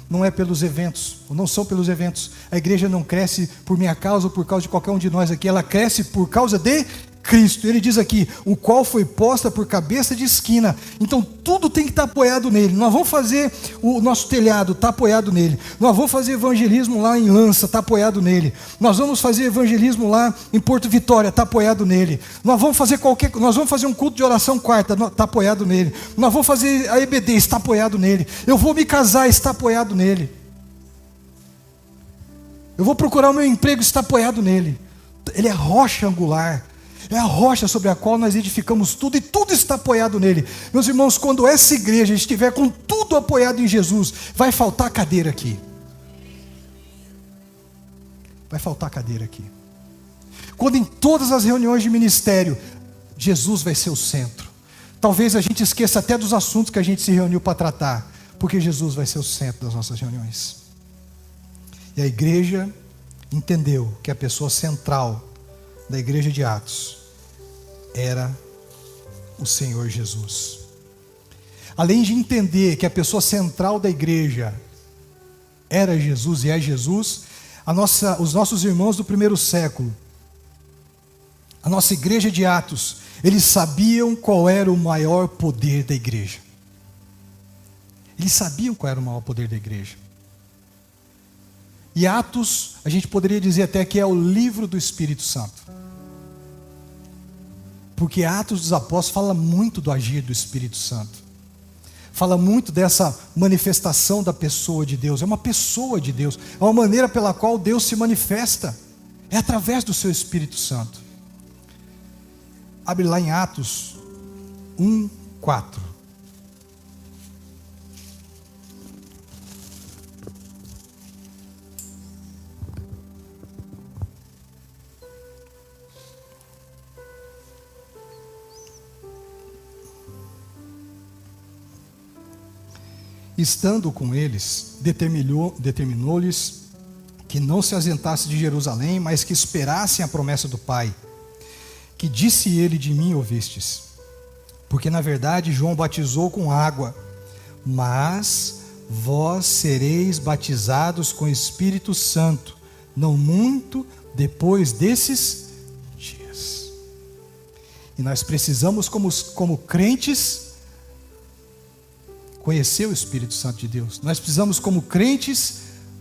Não é pelos eventos, ou não são pelos eventos. A igreja não cresce por minha causa ou por causa de qualquer um de nós aqui. Ela cresce por causa de Cristo. Ele diz aqui, o qual foi posta por cabeça de esquina. Então tudo tem que estar apoiado nele. Nós vamos fazer o nosso telhado, está apoiado nele. Nós vamos fazer evangelismo lá em Lança, está apoiado nele. Nós vamos fazer evangelismo lá em Porto Vitória, está apoiado nele. Nós vamos fazer um culto de oração quarta, está apoiado nele. Nós vamos fazer a EBD, está apoiado nele. Eu vou me casar, está apoiado nele. Eu vou procurar o meu emprego, está apoiado nele. Ele é rocha angular. É a rocha sobre a qual nós edificamos tudo, e tudo está apoiado nele. Meus irmãos, quando essa igreja estiver com tudo apoiado em Jesus, vai faltar cadeira aqui. Vai faltar cadeira aqui. Quando em todas as reuniões de ministério, Jesus vai ser o centro. Talvez a gente esqueça até dos assuntos que a gente se reuniu para tratar, porque Jesus vai ser o centro das nossas reuniões. E a igreja entendeu que a pessoa central da igreja de Atos era o Senhor Jesus. Além de entender que a pessoa central da igreja era Jesus e é Jesus, os nossos irmãos do primeiro século, a nossa igreja de Atos, eles sabiam qual era o maior poder da igreja. Eles sabiam qual era o maior poder da igreja. E Atos, a gente poderia dizer até que é o livro do Espírito Santo. Porque Atos dos Apóstolos fala muito do agir do Espírito Santo. Fala muito dessa manifestação da pessoa de Deus. É uma pessoa de Deus. É uma maneira pela qual Deus se manifesta. É através do seu Espírito Santo. Abre lá em Atos 1:4. Estando com eles, determinou-lhes que não se ausentasse de Jerusalém, mas que esperassem a promessa do Pai, que disse ele: de mim ouvistes. Porque na verdade João batizou com água, mas vós sereis batizados com o Espírito Santo, não muito depois desses dias. E nós precisamos, como crentes, conhecer o Espírito Santo de Deus. Nós precisamos, como crentes,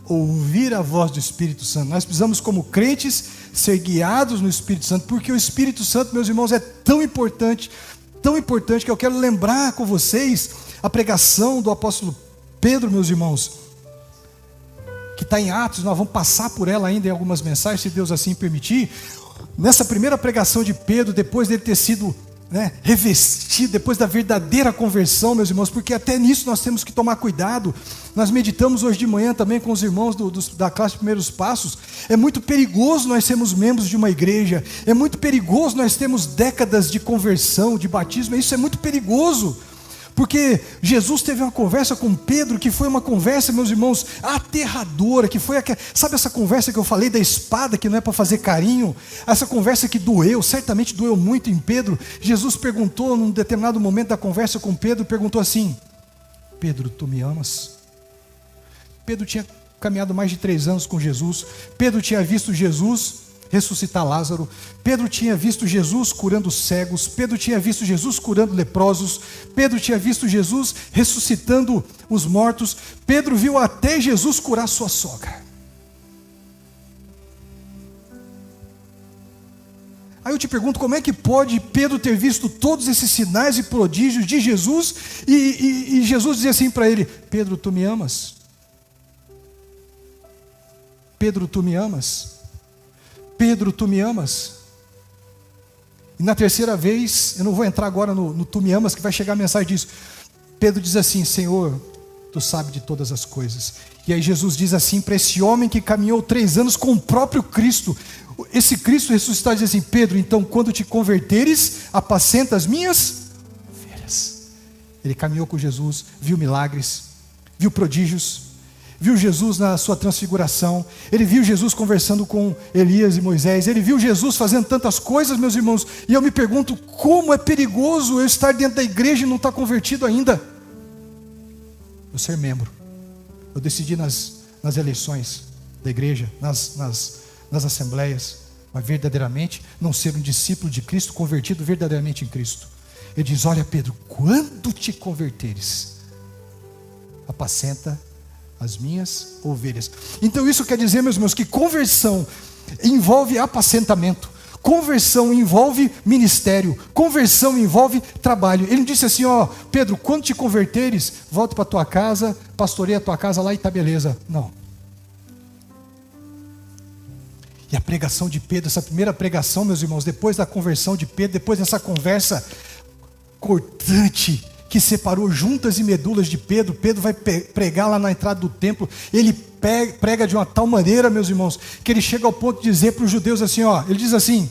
ouvir a voz do Espírito Santo. Nós precisamos, como crentes, ser guiados no Espírito Santo, porque o Espírito Santo, meus irmãos, é tão importante tão importante que eu quero lembrar com vocês a pregação do apóstolo Pedro, meus irmãos, que está em Atos. Nós vamos passar por ela ainda em algumas mensagens, se Deus assim permitir. Nessa primeira pregação de Pedro, depois dele ter sido revestido, depois da verdadeira conversão, meus irmãos, porque até nisso nós temos que tomar cuidado. Nós meditamos hoje de manhã também com os irmãos da classe de Primeiros Passos. É muito perigoso nós sermos membros de uma igreja, é muito perigoso nós termos décadas de conversão, de batismo. Isso é muito perigoso, porque Jesus teve uma conversa com Pedro, que foi uma conversa, meus irmãos, aterradora, que foi sabe essa conversa que eu falei da espada, que não é para fazer carinho, essa conversa que doeu, certamente doeu muito em Pedro. Jesus perguntou, num determinado momento da conversa com Pedro, perguntou assim: Pedro, tu me amas? Pedro tinha caminhado mais de 3 anos com Jesus, Pedro tinha visto Jesus ressuscitar Lázaro, Pedro tinha visto Jesus curando cegos, Pedro tinha visto Jesus curando leprosos, Pedro tinha visto Jesus ressuscitando os mortos, Pedro viu até Jesus curar sua sogra. Aí eu te pergunto, como é que pode Pedro ter visto todos esses sinais e prodígios de Jesus e Jesus dizia assim para ele: Pedro, tu me amas? Pedro, tu me amas? Pedro, tu me amas? E na terceira vez, eu não vou entrar agora no tu me amas, que vai chegar a mensagem disso. Pedro diz assim: Senhor, tu sabes de todas as coisas. E aí Jesus diz assim para esse homem que caminhou 3 anos com o próprio Cristo. Esse Cristo ressuscitado diz assim: Pedro, então quando te converteres, apacenta as minhas ovelhas. Ele caminhou com Jesus, viu milagres, viu prodígios, viu Jesus na sua transfiguração, ele viu Jesus conversando com Elias e Moisés, ele viu Jesus fazendo tantas coisas, meus irmãos, e eu me pergunto, como é perigoso eu estar dentro da igreja e não estar convertido ainda. Eu ser membro, eu decidi nas eleições da igreja, nas assembleias, mas verdadeiramente não ser um discípulo de Cristo, convertido verdadeiramente em Cristo. Ele diz: olha Pedro, quando te converteres, apacenta as minhas ovelhas. Então isso quer dizer, meus irmãos, que conversão envolve apacentamento, conversão envolve ministério, conversão envolve trabalho. Ele disse assim: ó, Pedro, quando te converteres, volta para tua casa, pastoreia a tua casa lá e tá beleza. Não. E a pregação de Pedro, essa primeira pregação, meus irmãos, depois da conversão de Pedro, depois dessa conversa cortante que separou juntas e medulas de Pedro, Pedro vai pregar lá na entrada do templo. Ele prega de uma tal maneira, meus irmãos, que ele chega ao ponto de dizer para os judeus assim, ó, ele diz assim: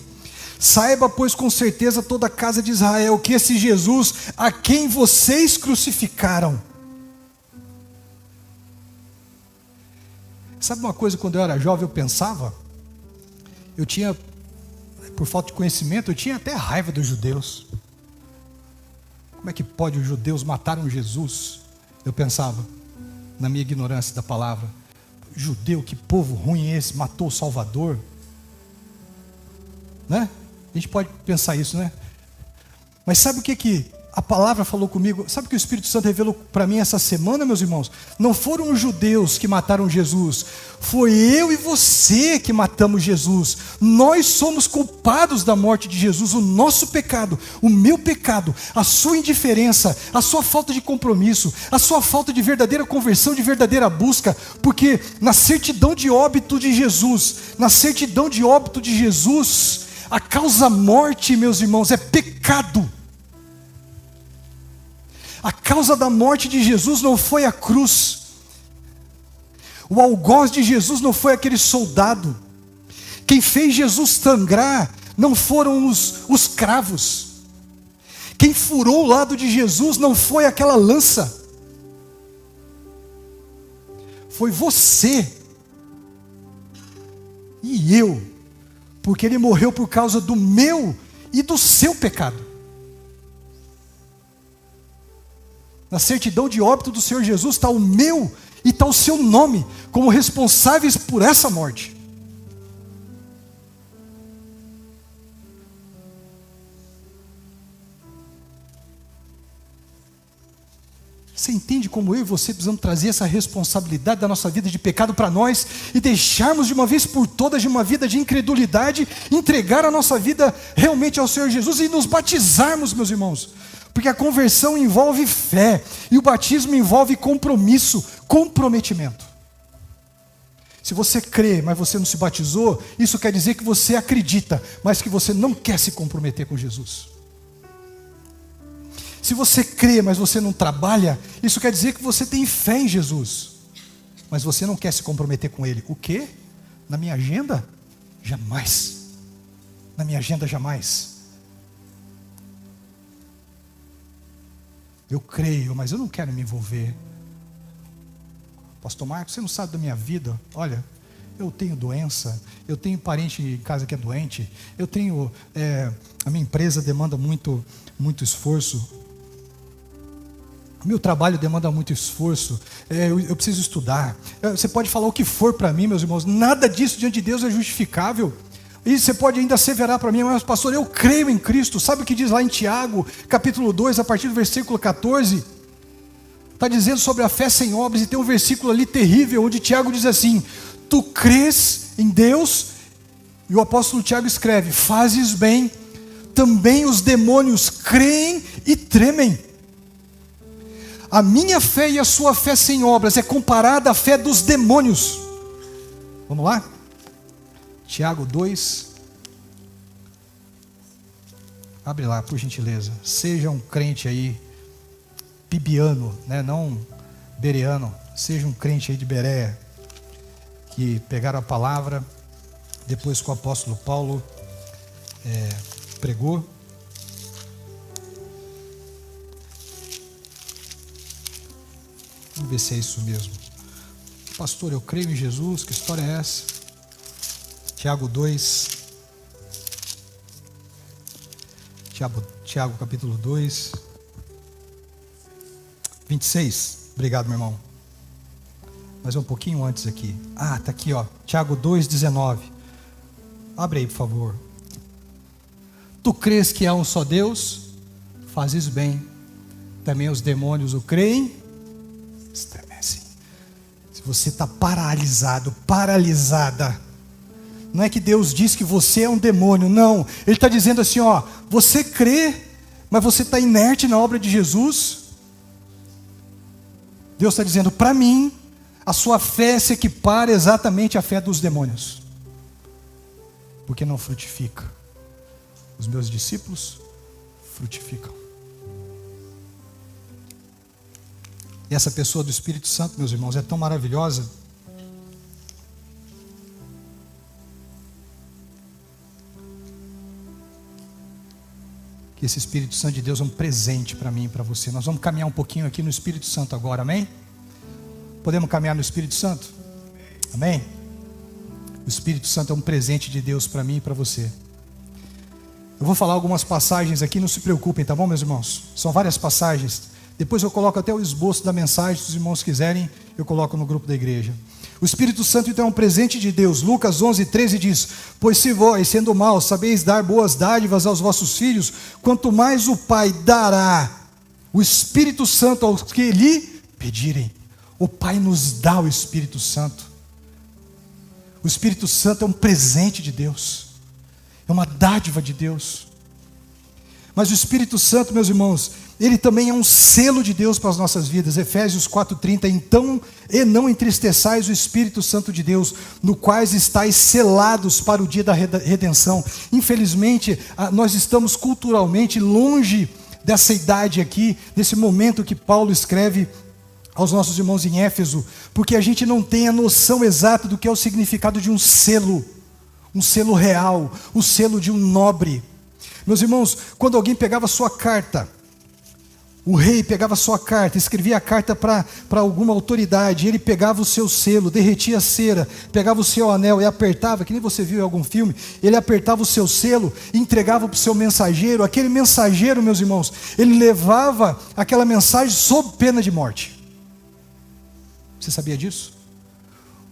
saiba, pois, com certeza toda a casa de Israel, que esse Jesus a quem vocês crucificaram. Sabe uma coisa, quando eu era jovem eu pensava, eu tinha, por falta de conhecimento, eu tinha até raiva dos judeus. Como é que pode os judeus mataram Jesus? Eu pensava, na minha ignorância da palavra, judeu, que povo ruim é esse, matou o Salvador, né? A gente pode pensar isso, né? Mas sabe o que a palavra falou comigo? Sabe o que o Espírito Santo revelou para mim essa semana, meus irmãos? Não foram os judeus que mataram Jesus, foi eu e você que matamos Jesus. Nós somos culpados da morte de Jesus. O nosso pecado, o meu pecado, a sua indiferença, a sua falta de compromisso, a sua falta de verdadeira conversão, de verdadeira busca, porque na certidão de óbito de Jesus, a causa morte, meus irmãos, é pecado. A causa da morte de Jesus não foi a cruz. O algoz de Jesus não foi aquele soldado. Quem fez Jesus sangrar não foram os cravos. Quem furou o lado de Jesus não foi aquela lança. Foi você e eu, porque Ele morreu por causa do meu e do seu pecado. Na certidão de óbito do Senhor Jesus está o meu e está o seu nome como responsáveis por essa morte. Você entende como eu e você precisamos trazer essa responsabilidade da nossa vida de pecado para nós e deixarmos de uma vez por todas de uma vida de incredulidade, entregar a nossa vida realmente ao Senhor Jesus e nos batizarmos, meus irmãos? Porque a conversão envolve fé e o batismo envolve compromisso, comprometimento. Se você crê, mas você não se batizou, isso quer dizer que você acredita, mas que você não quer se comprometer com Jesus. Se você crê, mas você não trabalha, isso quer dizer que você tem fé em Jesus, mas você não quer se comprometer com Ele. O quê? Na minha agenda? Jamais. Na minha agenda, jamais. Eu creio, mas eu não quero me envolver. Pastor Marcos, você não sabe da minha vida. Olha, eu tenho doença, eu tenho parente em casa que é doente, eu tenho, a minha empresa demanda muito esforço. O meu trabalho demanda muito esforço, eu preciso estudar. Você pode falar o que for para mim, meus irmãos, nada disso diante de Deus é justificável. E você pode ainda asseverar para mim, mas pastor, eu creio em Cristo. Sabe o que diz lá em Tiago, capítulo 2, a partir do versículo 14? Está dizendo sobre a fé sem obras, e tem um versículo ali terrível, onde Tiago diz assim: tu crês em Deus? E o apóstolo Tiago escreve: fazes bem, também os demônios creem e tremem. A minha fé e a sua fé sem obras é comparada à fé dos demônios. Vamos lá? Tiago 2. Abre lá, por gentileza. Seja um crente aí, pibiano, né? Não bereano. Seja um crente aí de Bereia, que pegaram a palavra, depois que o apóstolo Paulo pregou. Vamos ver se é isso mesmo. Pastor, eu creio em Jesus, que história é essa? Tiago 2. Tiago capítulo 2. 26. Obrigado, meu irmão. Mas é um pouquinho antes aqui. Ah, está aqui, ó. Tiago 2, 19. Abre aí, por favor. Tu crês que há um só Deus? Fazes bem. Também os demônios o creem? Estremecem. Se você está paralisado, paralisada, não é que Deus diz que você é um demônio, não. Ele está dizendo assim, ó, você crê, mas você está inerte na obra de Jesus. Deus está dizendo, para mim, a sua fé se equipara exatamente à fé dos demônios, porque não frutifica. Os meus discípulos frutificam. E essa pessoa do Espírito Santo, meus irmãos, é tão maravilhosa. Que esse Espírito Santo de Deus é um presente para mim e para você. Nós vamos caminhar um pouquinho aqui no Espírito Santo agora, amém? Podemos caminhar no Espírito Santo? Amém? O Espírito Santo é um presente de Deus para mim e para você. Eu vou falar algumas passagens aqui, não se preocupem, tá bom, meus irmãos? São várias passagens. Depois eu coloco até o esboço da mensagem, se os irmãos quiserem, eu coloco no grupo da igreja. O Espírito Santo então é um presente de Deus. Lucas 11, 13 diz: pois se vós, sendo maus, sabeis dar boas dádivas aos vossos filhos, quanto mais o Pai dará o Espírito Santo aos que lhe pedirem. O Pai nos dá o Espírito Santo. O Espírito Santo é um presente de Deus, é uma dádiva de Deus. Mas o Espírito Santo, meus irmãos, ele também é um selo de Deus para as nossas vidas. Efésios 4,30. Então, e não entristeçais o Espírito Santo de Deus, no quais estáis selados para o dia da redenção. Infelizmente, nós estamos culturalmente longe dessa idade aqui, desse momento que Paulo escreve aos nossos irmãos em Éfeso, porque a gente não tem a noção exata do que é o significado de um selo real, o selo de um nobre. Meus irmãos, quando alguém pegava sua carta, o rei pegava sua carta, escrevia a carta para alguma autoridade, ele pegava o seu selo, derretia a cera, pegava o seu anel e apertava, que nem você viu em algum filme, ele apertava o seu selo e entregava para o seu mensageiro. Aquele mensageiro, meus irmãos, ele levava aquela mensagem sob pena de morte. Você sabia disso?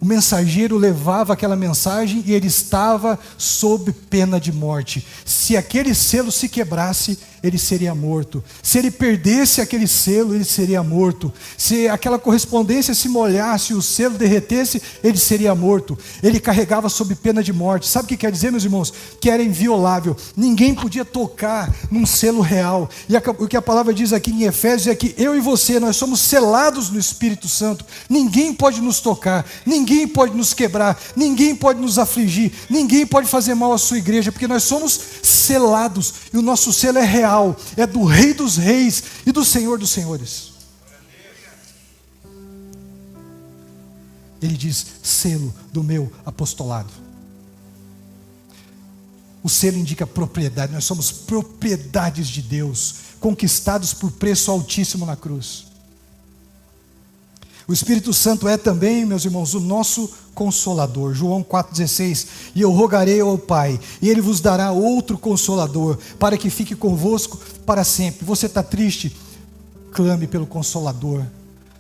O mensageiro levava aquela mensagem e ele estava sob pena de morte. Se aquele selo se quebrasse, ele seria morto. Se ele perdesse aquele selo, ele seria morto. Se aquela correspondência se molhasse, o selo derretesse, ele seria morto. Ele carregava sob pena de morte. Sabe o que quer dizer, meus irmãos? Que era inviolável. Ninguém podia tocar num selo real. E o que a palavra diz aqui em Efésios é que eu e você, nós somos selados no Espírito Santo. Ninguém pode nos tocar, ninguém pode nos quebrar, ninguém pode nos afligir, ninguém pode fazer mal à sua igreja, porque nós somos selados. E o nosso selo é real, é do Rei dos Reis e do Senhor dos Senhores. Ele diz, selo do meu apostolado. O selo indica propriedade, nós somos propriedades de Deus, conquistados por preço altíssimo na cruz. O Espírito Santo é também, meus irmãos, o nosso Consolador. João 4,16, e eu rogarei ao Pai, e Ele vos dará outro Consolador, para que fique convosco para sempre. Você está triste? Clame pelo Consolador.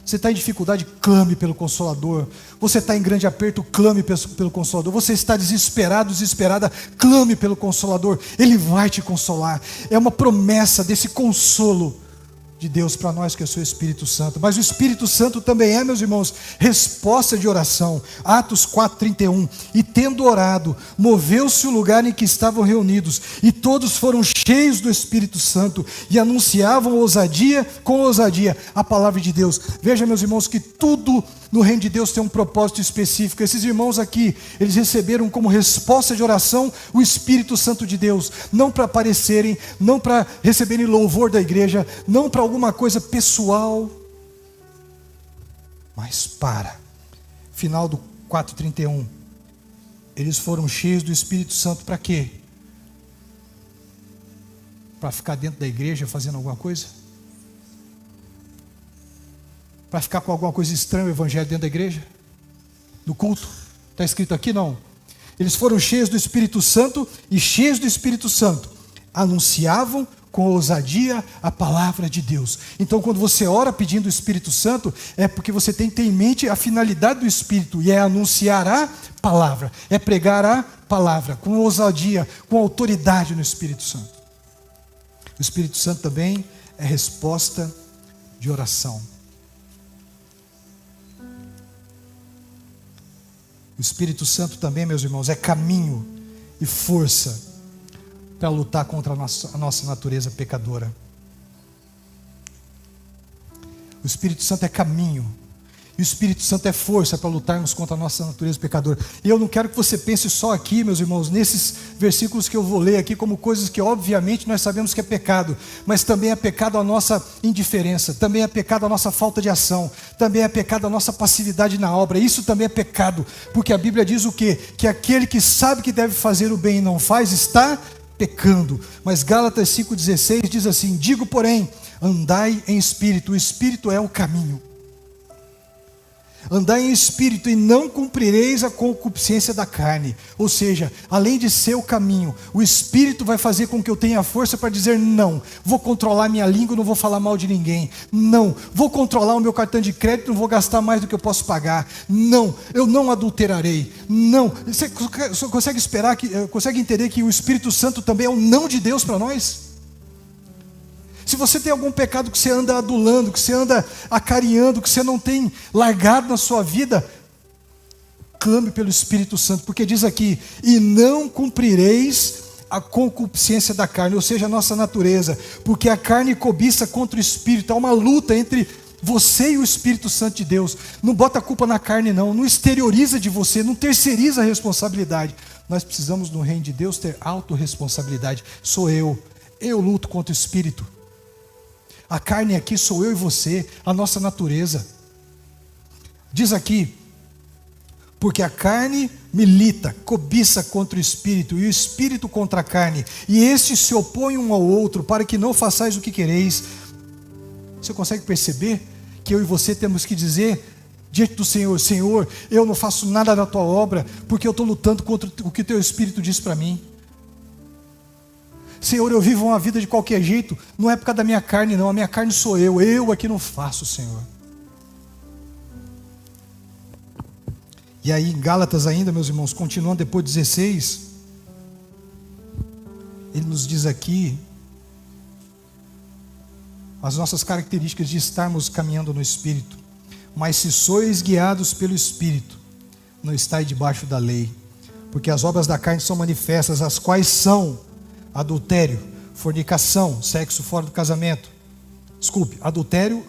Você está em dificuldade? Clame pelo Consolador. Você está em grande aperto? Clame pelo Consolador. Você está desesperado, desesperada? Clame pelo Consolador. Ele vai te consolar. É uma promessa desse consolo de Deus para nós, que é o seu Espírito Santo. Mas o Espírito Santo também é, meus irmãos, resposta de oração. Atos 4,31, e tendo orado, moveu-se o lugar em que estavam reunidos, e todos foram cheios do Espírito Santo, e anunciavam com ousadia a palavra de Deus. Veja, meus irmãos, que tudo no reino de Deus tem um propósito específico. Esses irmãos aqui, eles receberam como resposta de oração o Espírito Santo de Deus, não para aparecerem, não para receberem louvor da igreja, não para alguma coisa pessoal, mas para. Final do 4,31, eles foram cheios do Espírito Santo para quê? Para ficar dentro da igreja fazendo alguma coisa? Para ficar com alguma coisa estranha o evangelho dentro da igreja? No culto? Está escrito aqui? Não. Eles foram cheios do Espírito Santo, e cheios do Espírito Santo anunciavam com ousadia a palavra de Deus. Então, quando você ora pedindo o Espírito Santo, é porque você tem que ter em mente a finalidade do Espírito, e é anunciar a palavra, é pregar a palavra, com ousadia, com autoridade no Espírito Santo. O Espírito Santo também é resposta de oração. O Espírito Santo também, meus irmãos, é caminho e força para lutar contra a nossa natureza pecadora. O Espírito Santo é caminho, e o Espírito Santo é força para lutarmos contra a nossa natureza pecadora. E eu não quero que você pense só aqui, meus irmãos, nesses versículos que eu vou ler aqui, como coisas que obviamente nós sabemos que é pecado, mas também é pecado a nossa indiferença, também é pecado a nossa falta de ação, também é pecado a nossa passividade na obra. Isso também é pecado, porque a Bíblia diz o quê? Que aquele que sabe que deve fazer o bem e não faz, está pecando. Mas Gálatas 5,16 diz assim: digo, porém, andai em espírito. O espírito é o caminho. Andai em espírito, e não cumprireis a concupiscência da carne. Ou seja, além de ser o caminho, o Espírito vai fazer com que eu tenha força para dizer não. Vou controlar minha língua, não vou falar mal de ninguém. Não, vou controlar o meu cartão de crédito, não vou gastar mais do que eu posso pagar. Não, eu não adulterarei. Não, você consegue entender que o Espírito Santo também é o não de Deus para nós? Se você tem algum pecado que você anda adulando, que você anda acarinhando, que você não tem largado na sua vida, clame pelo Espírito Santo, porque diz aqui: e não cumprireis a concupiscência da carne, ou seja, a nossa natureza, porque a carne cobiça contra o Espírito. Há uma luta entre você e o Espírito Santo de Deus. Não bota a culpa na carne, não exterioriza de você, não terceiriza a responsabilidade. Nós precisamos no reino de Deus ter autorresponsabilidade. Sou eu luto contra o Espírito. A carne aqui sou eu e você, a nossa natureza. Diz aqui: porque a carne milita, cobiça contra o Espírito, e o Espírito contra a carne, e estes se opõem um ao outro, para que não façais o que quereis. Você consegue perceber que eu e você temos que dizer diante do Senhor: Senhor, eu não faço nada da tua obra, porque eu estou lutando contra o que o teu Espírito diz para mim. Senhor, eu vivo uma vida de qualquer jeito, não é por causa da minha carne não, a minha carne sou eu aqui não faço, Senhor. E aí em Gálatas ainda, meus irmãos, continuando depois 16, ele nos diz aqui as nossas características de estarmos caminhando no Espírito. Mas se sois guiados pelo Espírito, não estáis debaixo da lei. Porque as obras da carne são manifestas, as quais são adultério, fornicação, sexo fora do casamento. Desculpe, adultério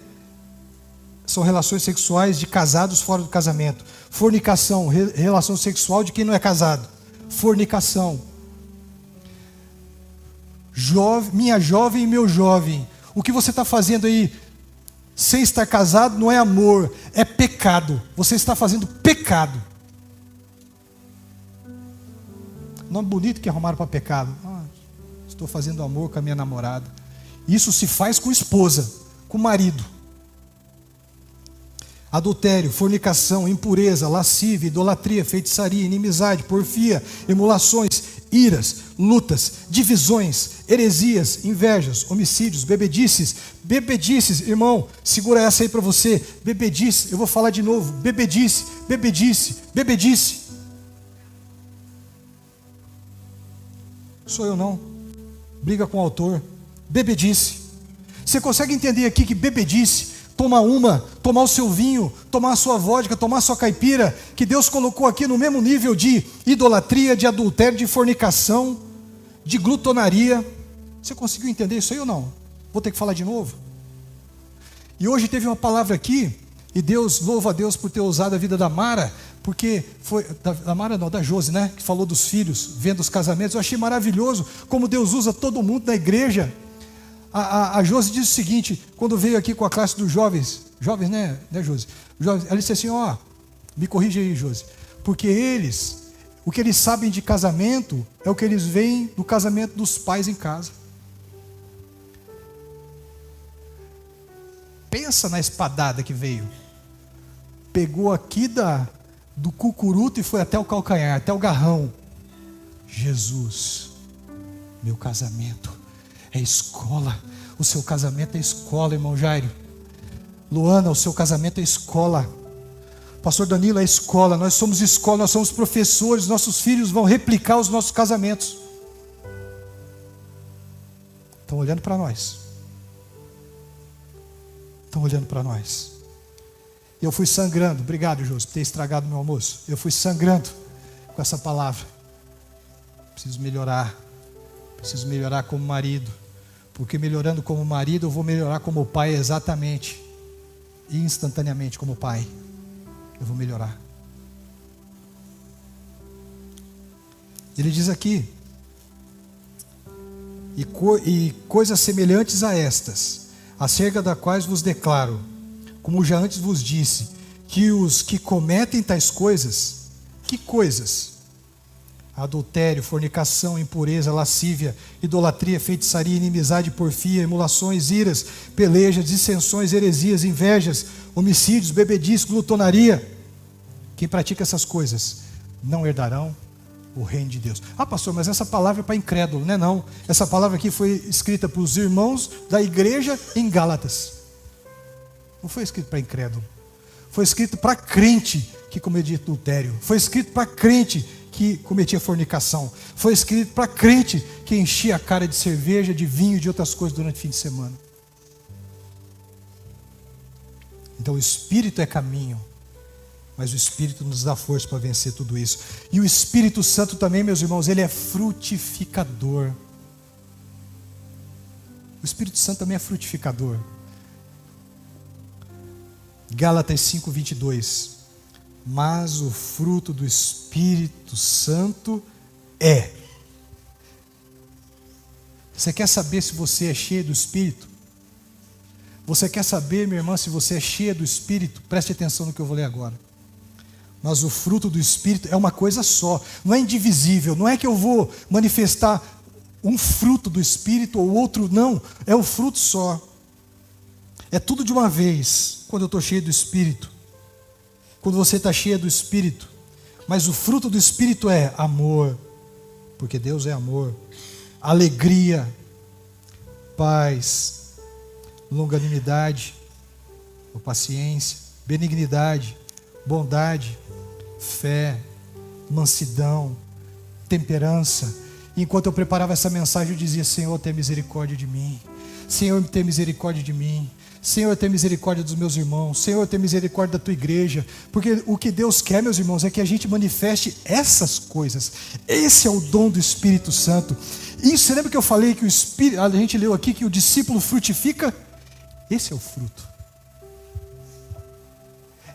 são relações sexuais de casados fora do casamento. Fornicação, relação sexual de quem não é casado. Fornicação. Minha jovem e meu jovem, o que você está fazendo aí sem estar casado não é amor, é pecado. Você está fazendo pecado. Nome bonito que arrumaram para pecado. Estou fazendo amor com a minha namorada. Isso se faz com esposa, com marido. Adultério, fornicação, impureza, lascívia, idolatria, feitiçaria, inimizade, porfia, emulações, iras, lutas, divisões, heresias, invejas, homicídios, bebedices. Bebedices, irmão, segura essa aí para você. Bebedice, eu vou falar de novo. Bebedice, bebedice, bebedice. Sou eu não. Briga com o autor. Bebedice. Você consegue entender aqui que bebedice? Tomar o seu vinho, tomar a sua vodka, tomar a sua caipira, que Deus colocou aqui no mesmo nível de idolatria, de adultério, de fornicação, de glutonaria. Você conseguiu entender isso aí ou não? Vou ter que falar de novo. E hoje teve uma palavra aqui, e Deus, louva a Deus por ter usado a vida da Mara, porque foi, da Mara não, da Josi, né? Que falou dos filhos, vendo os casamentos. Eu achei maravilhoso como Deus usa todo mundo da igreja. A Josi disse o seguinte, quando veio aqui com a classe dos jovens, né Josi? Ela disse assim, me corrige aí, Josi, porque o que eles sabem de casamento é o que eles veem do casamento dos pais em casa. Pensa na espadada que veio. Pegou aqui do cucuruto e foi até o calcanhar, até o garrão. Jesus, meu casamento é escola. O seu casamento é escola, irmão Jairo. Luana, o seu casamento é escola. Pastor Danilo, é escola. Nós somos escola, nós somos professores. Nossos filhos vão replicar os nossos casamentos. Estão olhando para nós. Estão olhando para nós. Eu fui sangrando. Obrigado, José, por ter estragado meu almoço. Eu fui sangrando com essa palavra. Preciso melhorar. Preciso melhorar como marido. Porque melhorando como marido, eu vou melhorar como pai exatamente. E instantaneamente como pai. Eu vou melhorar. Ele diz aqui. E coisas semelhantes a estas, acerca das quais vos declaro, como já antes vos disse, que os que cometem tais coisas, que coisas? Adultério, fornicação, impureza, lascívia, idolatria, feitiçaria, inimizade, porfia, emulações, iras, pelejas, dissensões, heresias, invejas, homicídios, bebedice, glutonaria. Quem pratica essas coisas não herdarão o reino de Deus. Pastor, mas essa palavra é para incrédulo, não é não. Essa palavra aqui foi escrita para os irmãos da igreja em Gálatas. Não foi escrito para incrédulo. Foi escrito para crente que cometia adultério. Foi escrito para crente que cometia fornicação. Foi escrito para crente que enchia a cara de cerveja, de vinho e de outras coisas durante o fim de semana. Então o Espírito é caminho, mas o Espírito nos dá força para vencer tudo isso. E o Espírito Santo também, meus irmãos, ele é frutificador. O Espírito Santo também é frutificador. Gálatas 5:22. Mas o fruto do Espírito Santo é. Você quer saber se você é cheio do Espírito? Você quer saber, minha irmã, se você é cheia do Espírito? Preste atenção no que eu vou ler agora. Mas o fruto do Espírito é uma coisa só, não é indivisível, não é que eu vou manifestar um fruto do Espírito ou outro, não, é o fruto só. É tudo de uma vez, quando eu estou cheio do Espírito. Quando você está cheio do Espírito. Mas o fruto do Espírito é amor, porque Deus é amor, alegria, paz, longanimidade, ou paciência, benignidade, bondade, fé, mansidão, temperança. E enquanto eu preparava essa mensagem, eu dizia: Senhor, tenha misericórdia de mim. Senhor, tem misericórdia de mim. Senhor, tem misericórdia dos meus irmãos. Senhor, tem misericórdia da tua igreja. Porque o que Deus quer, meus irmãos, é que a gente manifeste essas coisas. Esse é o dom do Espírito Santo. E você lembra que eu falei que o Espírito, a gente leu aqui que o discípulo frutifica? Esse é o fruto.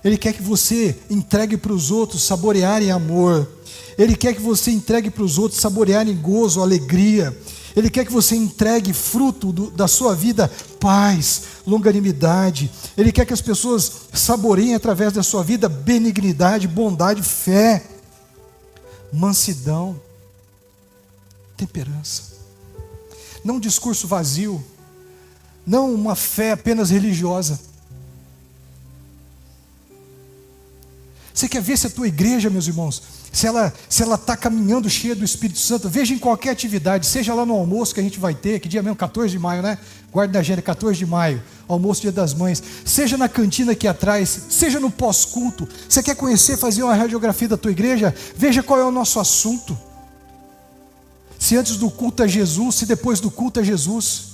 Ele quer que você entregue para os outros saborearem amor. Ele quer que você entregue para os outros saborearem gozo, alegria. Ele quer que você entregue fruto da sua vida, paz, longanimidade. Ele quer que as pessoas saboreiem através da sua vida benignidade, bondade, fé, mansidão, temperança. Não um discurso vazio, não uma fé apenas religiosa. Você quer ver se a tua igreja, meus irmãos, se ela está caminhando cheia do Espírito Santo? Veja em qualquer atividade, seja lá no almoço que a gente vai ter, que dia mesmo? 14 de maio, né? Guarda na agenda, 14 de maio, almoço Dia das Mães. Seja na cantina aqui atrás, seja no pós-culto. Você quer conhecer, fazer uma radiografia da tua igreja? Veja qual é o nosso assunto. Se antes do culto é Jesus, se depois do culto é Jesus.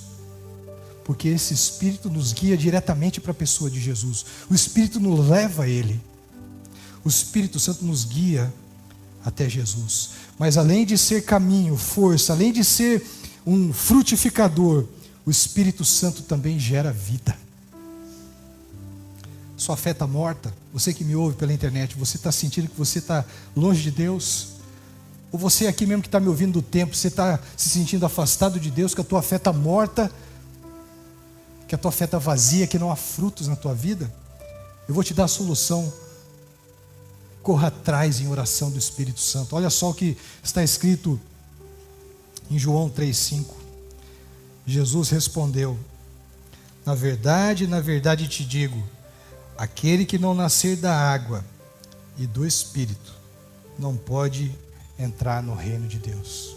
Porque esse Espírito nos guia diretamente para a pessoa de Jesus. O Espírito nos leva a Ele. O Espírito Santo nos guia até Jesus. Mas além de ser caminho, força, além de ser um frutificador, o Espírito Santo também gera vida. Sua fé está morta? Você que me ouve pela internet, você está sentindo que você está longe de Deus? Ou você aqui mesmo que está me ouvindo do tempo, você está se sentindo afastado de Deus, que a tua fé está morta, que a tua fé está vazia, que não há frutos na tua vida? Eu vou te dar a solução. Corra atrás em oração do Espírito Santo. Olha só o que está escrito em João 3,5. Jesus respondeu: na verdade te digo, aquele que não nascer da água e do Espírito não pode entrar no reino de Deus.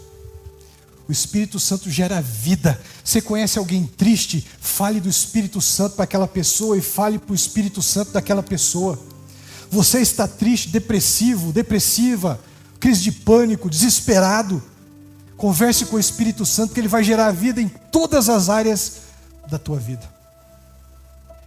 O Espírito Santo gera vida. Você conhece alguém triste? Fale do Espírito Santo para aquela pessoa e fale para o Espírito Santo daquela pessoa. Você está triste, depressivo, depressiva, crise de pânico, desesperado. Converse com o Espírito Santo, que Ele vai gerar vida em todas as áreas da tua vida.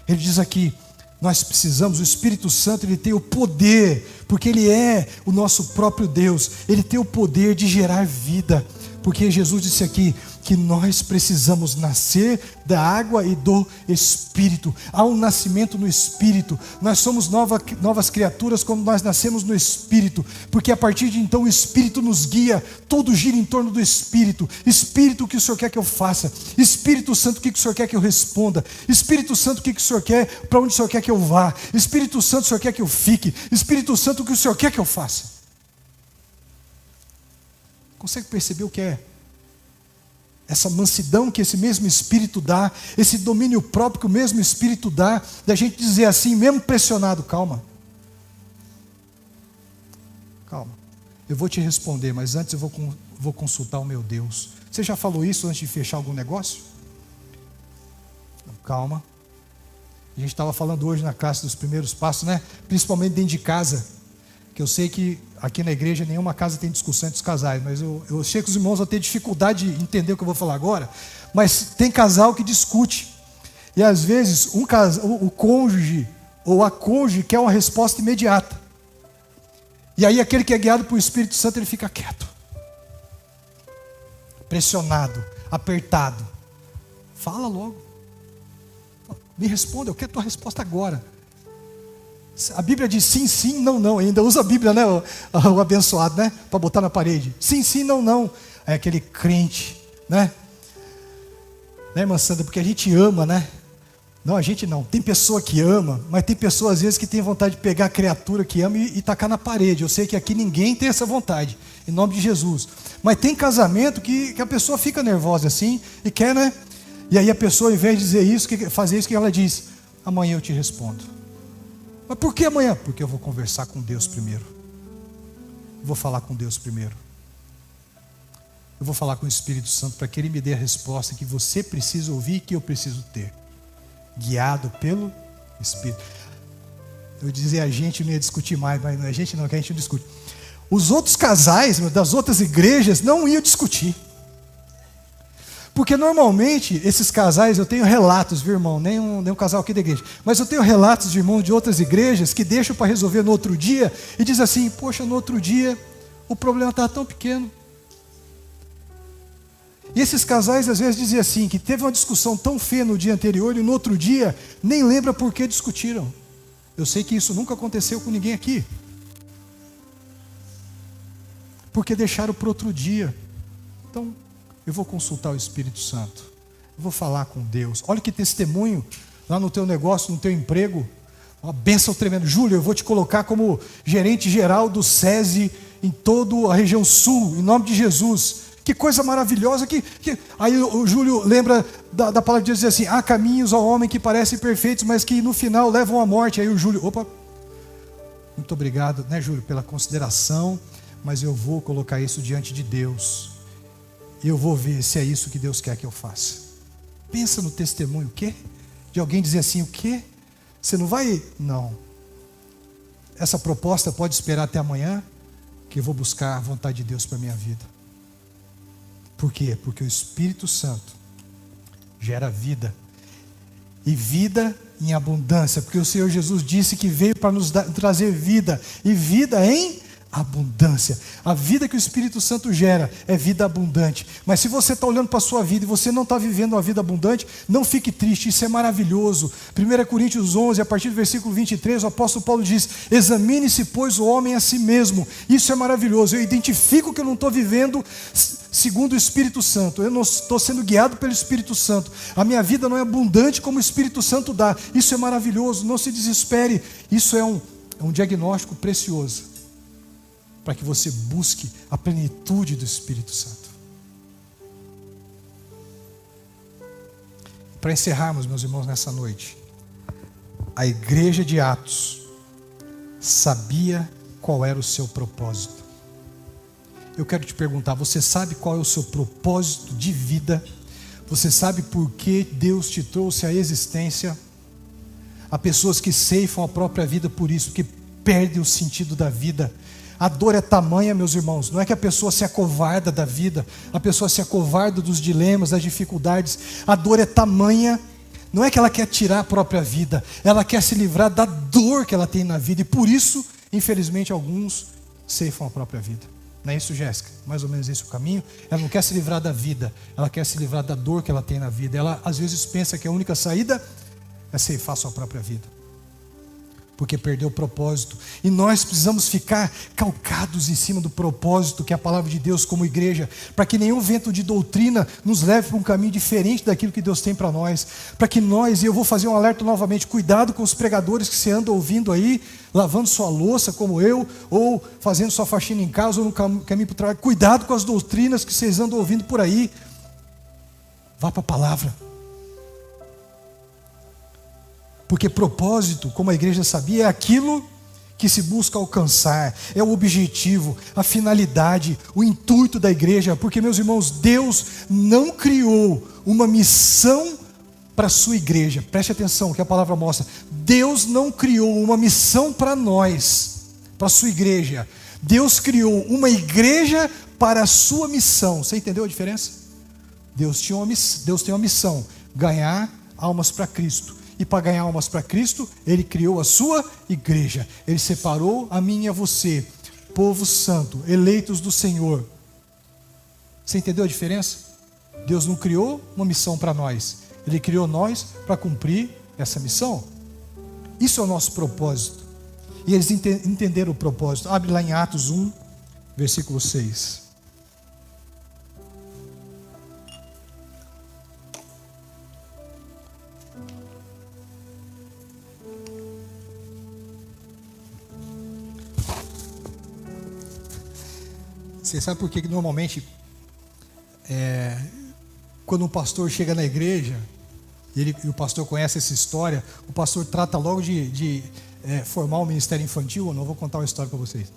Ele diz aqui, nós precisamos, o Espírito Santo, Ele tem o poder, porque Ele é o nosso próprio Deus. Ele tem o poder de gerar vida. Porque Jesus disse aqui que nós precisamos nascer da água e do Espírito. Há um nascimento no Espírito. Nós somos novas criaturas quando nós nascemos no Espírito. Porque a partir de então o Espírito nos guia. Tudo gira em torno do Espírito. Espírito, o que o Senhor quer que eu faça? Espírito Santo, o que o Senhor quer que eu responda? Espírito Santo, o que o Senhor quer? Para onde o Senhor quer que eu vá? Espírito Santo, o Senhor quer que eu fique? Espírito Santo, o que o Senhor quer que eu faça? Consegue perceber o que é? Essa mansidão que esse mesmo Espírito dá, esse domínio próprio que o mesmo Espírito dá, da gente dizer assim, mesmo pressionado, calma. Calma. Eu vou te responder, mas antes eu vou consultar o meu Deus. Você já falou isso antes de fechar algum negócio? Calma. A gente estava falando hoje na classe dos primeiros passos, né? Principalmente dentro de casa. Que eu sei que aqui na igreja nenhuma casa tem discussão entre os casais, mas eu sei que os irmãos vão ter dificuldade de entender o que eu vou falar agora, mas tem casal que discute, e às vezes o cônjuge ou a cônjuge quer uma resposta imediata, e aí aquele que é guiado por Espírito Santo, ele fica quieto, pressionado, apertado. Fala logo, me responda, eu quero a tua resposta agora. A Bíblia diz sim, sim, não, não. Ainda usa a Bíblia, né, o abençoado, né? Para botar na parede. Sim, sim, não, não. É aquele crente, né? Né, irmã Sandra? Porque a gente ama, né? Não, a gente não. Tem pessoa que ama, mas tem pessoa às vezes que tem vontade de pegar a criatura que ama e tacar na parede. Eu sei que aqui ninguém tem essa vontade, em nome de Jesus. Mas tem casamento que a pessoa fica nervosa assim e quer, né? E aí a pessoa, ao invés de dizer isso, fazer isso, que ela diz: amanhã eu te respondo. Mas por que amanhã? Porque eu vou conversar com Deus primeiro. Eu vou falar com Deus primeiro. Eu vou falar com o Espírito Santo para que Ele me dê a resposta que você precisa ouvir e que eu preciso ter. Guiado pelo Espírito. Eu dizia a gente, não ia discutir mais, mas a gente não, que a gente não discute. Os outros casais das outras igrejas não iam discutir. Porque normalmente esses casais, eu tenho relatos, viu, irmão? Nem um casal aqui da igreja, mas eu tenho relatos de irmãos de outras igrejas que deixam para resolver no outro dia e diz assim: poxa, no outro dia o problema estava tão pequeno. E esses casais às vezes dizem assim, que teve uma discussão tão feia no dia anterior e no outro dia nem lembra por que discutiram. Eu sei que isso nunca aconteceu com ninguém aqui. Porque deixaram para outro dia. Então, eu vou consultar o Espírito Santo. Eu vou falar com Deus. Olha que testemunho lá no teu negócio, no teu emprego. Uma bênção tremenda. Júlio, eu vou te colocar como gerente geral do SESI em toda a região sul, em nome de Jesus. Que coisa maravilhosa. Aí o Júlio lembra da palavra de Deus, diz assim: há caminhos ao homem que parecem perfeitos, mas que no final levam à morte. Aí o Júlio, opa, muito obrigado, né, Júlio, pela consideração, mas eu vou colocar isso diante de Deus. E eu vou ver se é isso que Deus quer que eu faça. Pensa no testemunho, o quê? De alguém dizer assim, o quê? Você não vai? Não. Essa proposta pode esperar até amanhã, que eu vou buscar a vontade de Deus para a minha vida. Por quê? Porque o Espírito Santo gera vida. E vida em abundância. Porque o Senhor Jesus disse que veio para nos trazer vida. E vida em abundância. A vida que o Espírito Santo gera é vida abundante. Mas se você está olhando para a sua vida e você não está vivendo uma vida abundante, não fique triste, isso é maravilhoso. 1 Coríntios 11, a partir do versículo 23, o apóstolo Paulo diz: examine-se, pois, o homem a si mesmo. Isso é maravilhoso. Eu identifico que eu não estou vivendo segundo o Espírito Santo. Eu não estou sendo guiado pelo Espírito Santo. A minha vida não é abundante como o Espírito Santo dá. Isso é maravilhoso. Não se desespere. Isso é um diagnóstico precioso para que você busque a plenitude do Espírito Santo. Para encerrarmos, meus irmãos, nessa noite, a igreja de Atos sabia qual era o seu propósito. Eu quero te perguntar, você sabe qual é o seu propósito de vida? Você sabe por que Deus te trouxe à existência? Há pessoas que ceifam a própria vida por isso, que perdem o sentido da vida. A dor é tamanha, meus irmãos, não é que a pessoa se acovarda da vida, a pessoa se acovarda dos dilemas, das dificuldades. A dor é tamanha, não é que ela quer tirar a própria vida, ela quer se livrar da dor que ela tem na vida. E por isso, infelizmente, alguns ceifam a própria vida. Não é isso, Jéssica? Mais ou menos esse o caminho. Ela não quer se livrar da vida, ela quer se livrar da dor que ela tem na vida. Ela às vezes pensa que a única saída é ceifar sua própria vida, porque perdeu o propósito. E nós precisamos ficar calcados em cima do propósito que é a palavra de Deus como igreja, para que nenhum vento de doutrina nos leve para um caminho diferente daquilo que Deus tem para nós, para que nós, e eu vou fazer um alerta novamente, cuidado com os pregadores que você anda ouvindo aí, lavando sua louça como eu, ou fazendo sua faxina em casa, ou no caminho para o trabalho. Cuidado com as doutrinas que vocês andam ouvindo por aí. Vá para a palavra. Porque propósito, como a igreja sabia, é aquilo que se busca alcançar, é o objetivo, a finalidade, o intuito da igreja. Porque, meus irmãos, Deus não criou uma missão para a sua igreja. Preste atenção o que a palavra mostra. Deus não criou uma missão para nós, para a sua igreja. Deus criou uma igreja para a sua missão. Você entendeu a diferença? Deus tem uma missão: ganhar almas para Cristo. E para ganhar almas para Cristo, Ele criou a sua igreja. Ele separou a mim e a você, povo santo, eleitos do Senhor. Você entendeu a diferença? Deus não criou uma missão para nós. Ele criou nós para cumprir essa missão. Isso é o nosso propósito. E eles entenderam o propósito. Abre lá em Atos 1, versículo 6. Você sabe por que normalmente, quando um pastor chega na igreja, e o pastor conhece essa história, o pastor trata logo de formar um ministério infantil? Eu não vou contar uma história para vocês.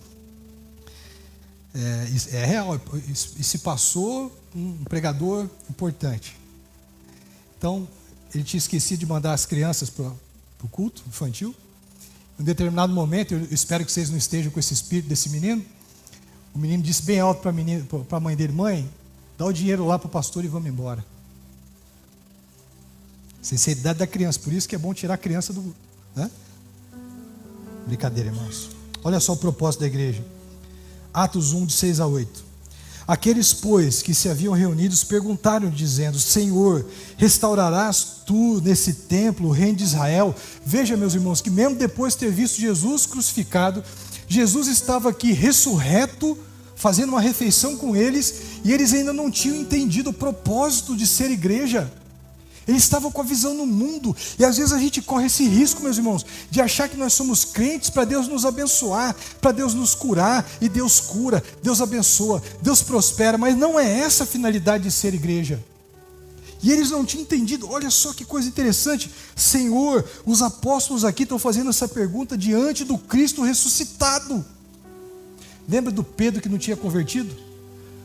É real, e se passou um pregador importante. Então, ele tinha esquecido de mandar as crianças para o culto infantil. Em um determinado momento, eu espero que vocês não estejam com esse espírito desse menino. O menino disse bem alto para a mãe dele: mãe, dá o dinheiro lá para o pastor e vamos embora. Sinceridade da criança, por isso que é bom tirar a criança do... Né? Brincadeira, irmãos. Olha só o propósito da igreja. Atos 1, de 6 a 8. Aqueles, pois, que se haviam reunidos, perguntaram, dizendo: Senhor, restaurarás tu nesse templo o reino de Israel? Veja, meus irmãos, que mesmo depois de ter visto Jesus crucificado, Jesus estava aqui ressurreto, fazendo uma refeição com eles, e eles ainda não tinham entendido o propósito de ser igreja. Eles estavam com a visão no mundo, e às vezes a gente corre esse risco, meus irmãos, de achar que nós somos crentes para Deus nos abençoar, para Deus nos curar, e Deus cura, Deus abençoa, Deus prospera, mas não é essa a finalidade de ser igreja. E eles não tinham entendido. Olha só que coisa interessante. Senhor, os apóstolos aqui estão fazendo essa pergunta diante do Cristo ressuscitado. Lembra do Pedro que não tinha convertido?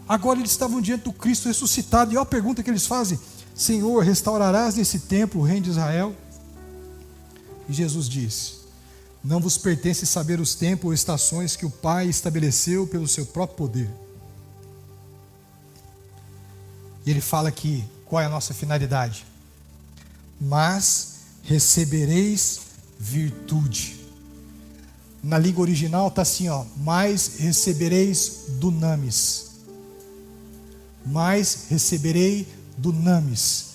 Agora eles estavam diante do Cristo ressuscitado, e olha a pergunta que eles fazem: Senhor, restaurarás nesse templo o reino de Israel? E Jesus disse: não vos pertence saber os tempos ou estações que o Pai estabeleceu pelo seu próprio poder. E ele fala aqui, qual é a nossa finalidade? Mas recebereis virtude. Na língua original está assim, ó, mas recebereis dunamis. Mas receberei dunamis.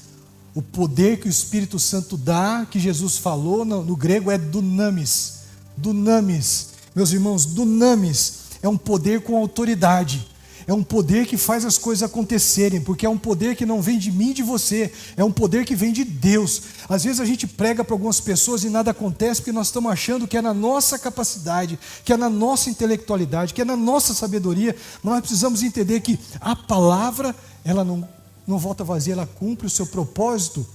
O poder que o Espírito Santo dá, que Jesus falou, no grego é dunamis. Dunamis, meus irmãos, dunamis é um poder com autoridade. É um poder que faz as coisas acontecerem, porque é um poder que não vem de mim e de você, é um poder que vem de Deus. Às vezes a gente prega para algumas pessoas e nada acontece porque nós estamos achando que é na nossa capacidade, que é na nossa intelectualidade, que é na nossa sabedoria. Mas nós precisamos entender que a palavra, ela não volta vazia, ela cumpre o seu propósito,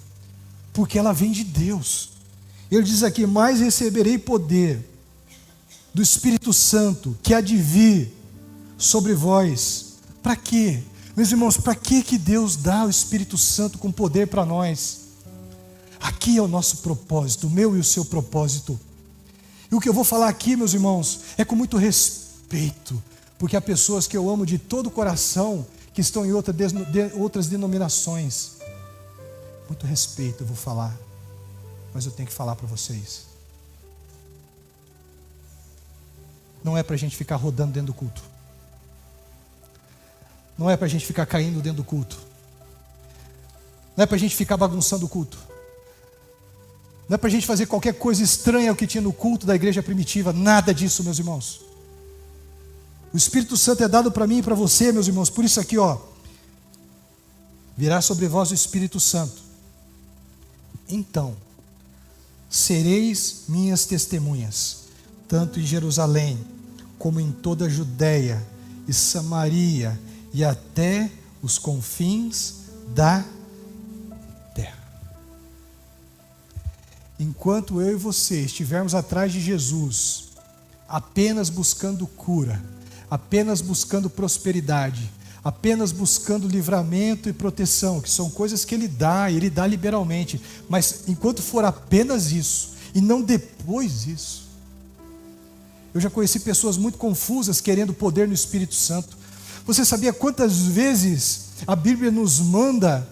porque ela vem de Deus. Ele diz aqui: mas receberei poder do Espírito Santo, que há de vir sobre vós. Para quê? Meus irmãos, para que Deus dá o Espírito Santo com poder para nós? Aqui é o nosso propósito, o meu e o seu propósito. E o que eu vou falar aqui, meus irmãos, é com muito respeito, porque há pessoas que eu amo de todo o coração, que estão em outras denominações. Muito respeito eu vou falar, mas eu tenho que falar para vocês. Não é para a gente ficar rodando dentro do culto. Não é para a gente ficar caindo dentro do culto. Não é para a gente ficar bagunçando o culto. Não é para a gente fazer qualquer coisa estranha ao que tinha no culto da igreja primitiva. Nada disso, meus irmãos. O Espírito Santo é dado para mim e para você, meus irmãos. Por isso aqui, ó, virá sobre vós o Espírito Santo. Então, sereis minhas testemunhas, tanto em Jerusalém, como em toda a Judeia e Samaria, e até os confins da terra. Enquanto eu e você estivermos atrás de Jesus, apenas buscando cura, apenas buscando prosperidade, apenas buscando livramento e proteção, que são coisas que Ele dá liberalmente, mas enquanto for apenas isso, e não depois disso. Eu já conheci pessoas muito confusas querendo poder no Espírito Santo. Você sabia quantas vezes a Bíblia nos manda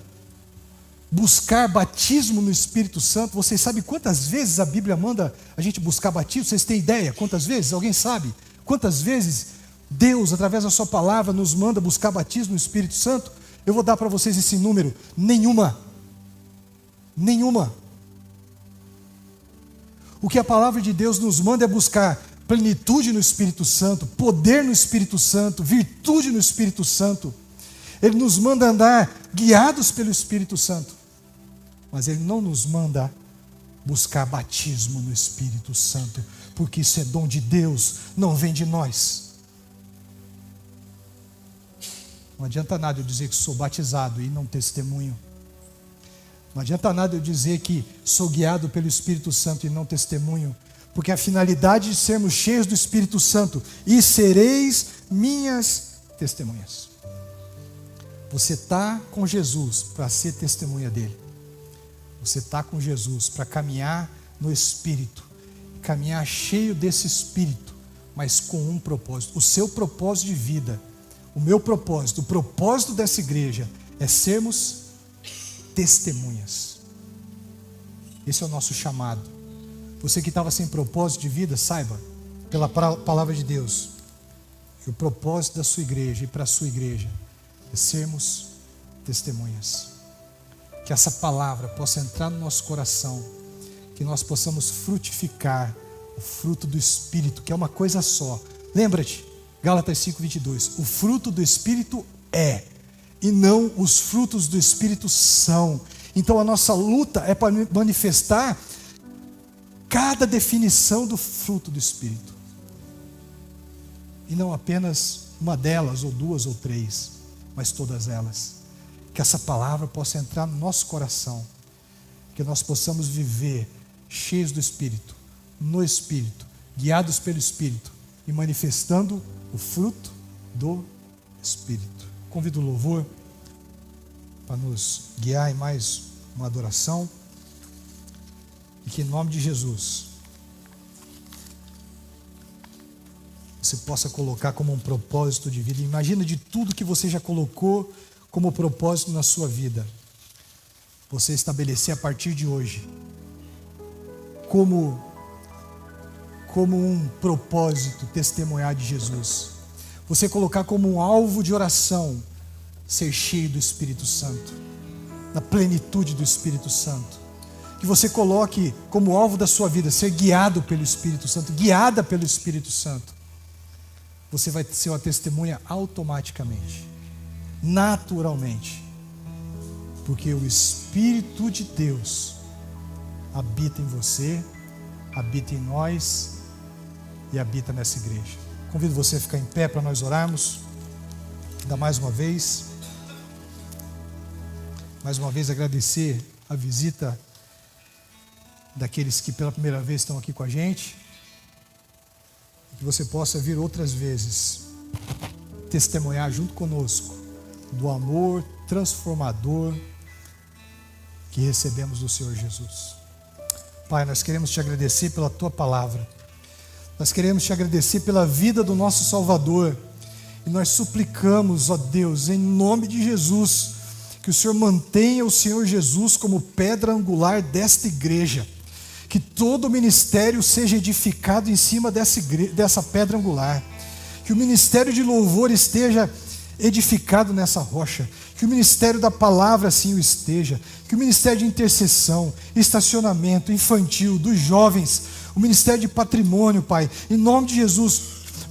buscar batismo no Espírito Santo? Vocês sabem quantas vezes a Bíblia manda a gente buscar batismo? Vocês têm ideia? Quantas vezes? Alguém sabe? Quantas vezes Deus, através da sua palavra, nos manda buscar batismo no Espírito Santo? Eu vou dar para vocês esse número: nenhuma. Nenhuma. O que a palavra de Deus nos manda é buscar plenitude no Espírito Santo, poder no Espírito Santo, virtude no Espírito Santo. Ele nos manda andar guiados pelo Espírito Santo, mas Ele não nos manda buscar batismo no Espírito Santo, porque isso é dom de Deus, não vem de nós. Não adianta nada eu dizer que sou batizado e não testemunho. Não adianta nada eu dizer que sou guiado pelo Espírito Santo e não testemunho, porque a finalidade de sermos cheios do Espírito Santo: e sereis minhas testemunhas. Você está com Jesus para ser testemunha dele. Você está com Jesus para caminhar no Espírito, caminhar cheio desse Espírito, mas com um propósito. O seu propósito de vida, o meu propósito, o propósito dessa igreja é sermos testemunhas. Esse é o nosso chamado. Você que estava sem propósito de vida, saiba, pela palavra de Deus, que o propósito da sua igreja e para a sua igreja é sermos testemunhas. Que essa palavra possa entrar no nosso coração, que nós possamos frutificar o fruto do Espírito, que é uma coisa só. Lembra-te, Gálatas 5:22, o fruto do Espírito é, e não os frutos do Espírito são. Então a nossa luta é para manifestar cada definição do fruto do Espírito, e não apenas uma delas, ou duas, ou três, mas todas elas. Que essa palavra possa entrar no nosso coração, que nós possamos viver cheios do Espírito, no Espírito, guiados pelo Espírito e manifestando o fruto do Espírito. Convido o louvor para nos guiar em mais uma adoração, e que em nome de Jesus você possa colocar como um propósito de vida. Imagina de tudo que você já colocou como propósito na sua vida, você estabelecer a partir de hoje como um propósito testemunhar de Jesus. Você colocar como um alvo de oração ser cheio do Espírito Santo, na plenitude do Espírito Santo. Que você coloque como alvo da sua vida ser guiado pelo Espírito Santo, guiada pelo Espírito Santo. Você vai ser uma testemunha automaticamente, naturalmente, porque o Espírito de Deus habita em você, habita em nós e habita nessa igreja. Convido você a ficar em pé para nós orarmos. Ainda mais uma vez agradecer a visita daqueles que pela primeira vez estão aqui com a gente, que você possa vir outras vezes testemunhar junto conosco do amor transformador que recebemos do Senhor Jesus. Pai, nós queremos te agradecer pela tua palavra, nós queremos te agradecer pela vida do nosso Salvador, e nós suplicamos, ó Deus, em nome de Jesus, que o Senhor mantenha o Senhor Jesus como pedra angular desta igreja, que todo o ministério seja edificado em cima dessa pedra angular, que o ministério de louvor esteja edificado nessa rocha, que o ministério da palavra assim o esteja, que o ministério de intercessão, estacionamento infantil, dos jovens, o ministério de patrimônio, Pai, em nome de Jesus,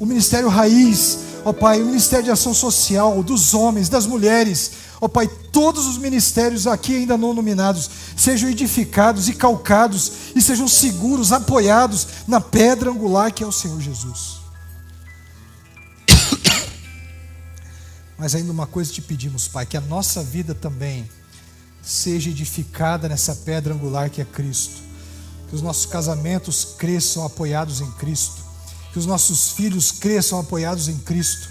o ministério raiz, ó Pai, o ministério de ação social, dos homens, das mulheres, ó Pai, todos os ministérios aqui ainda não nominados sejam edificados e calcados e sejam seguros, apoiados na pedra angular que é o Senhor Jesus. Mas ainda uma coisa te pedimos, Pai, que a nossa vida também seja edificada nessa pedra angular que é Cristo, que os nossos casamentos cresçam apoiados em Cristo, que os nossos filhos cresçam apoiados em Cristo,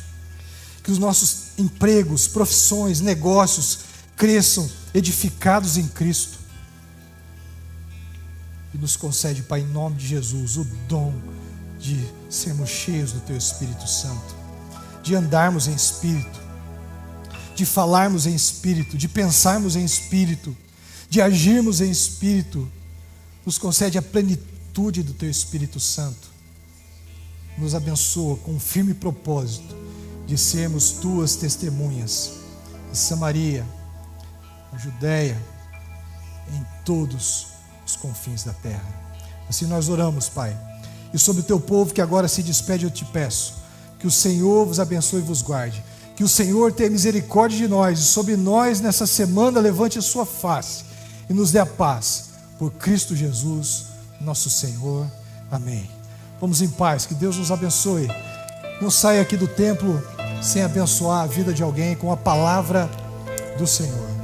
que os nossos empregos, profissões, negócios cresçam edificados em Cristo. E nos concede, Pai, em nome de Jesus, o dom de sermos cheios do Teu Espírito Santo, de andarmos em Espírito, de falarmos em Espírito, de pensarmos em Espírito, de agirmos em Espírito. Nos concede a plenitude do Teu Espírito Santo. Nos abençoa com um firme propósito de sermos Tuas testemunhas em Samaria, na Judéia, em todos os confins da terra. Assim nós oramos, Pai. E sobre o Teu povo que agora se despede, eu te peço que o Senhor vos abençoe e vos guarde, que o Senhor tenha misericórdia de nós, e sobre nós nessa semana levante a sua face e nos dê a paz, por Cristo Jesus, nosso Senhor. Amém. Vamos em paz, que Deus nos abençoe. Não saia aqui do templo sem abençoar a vida de alguém com a palavra do Senhor.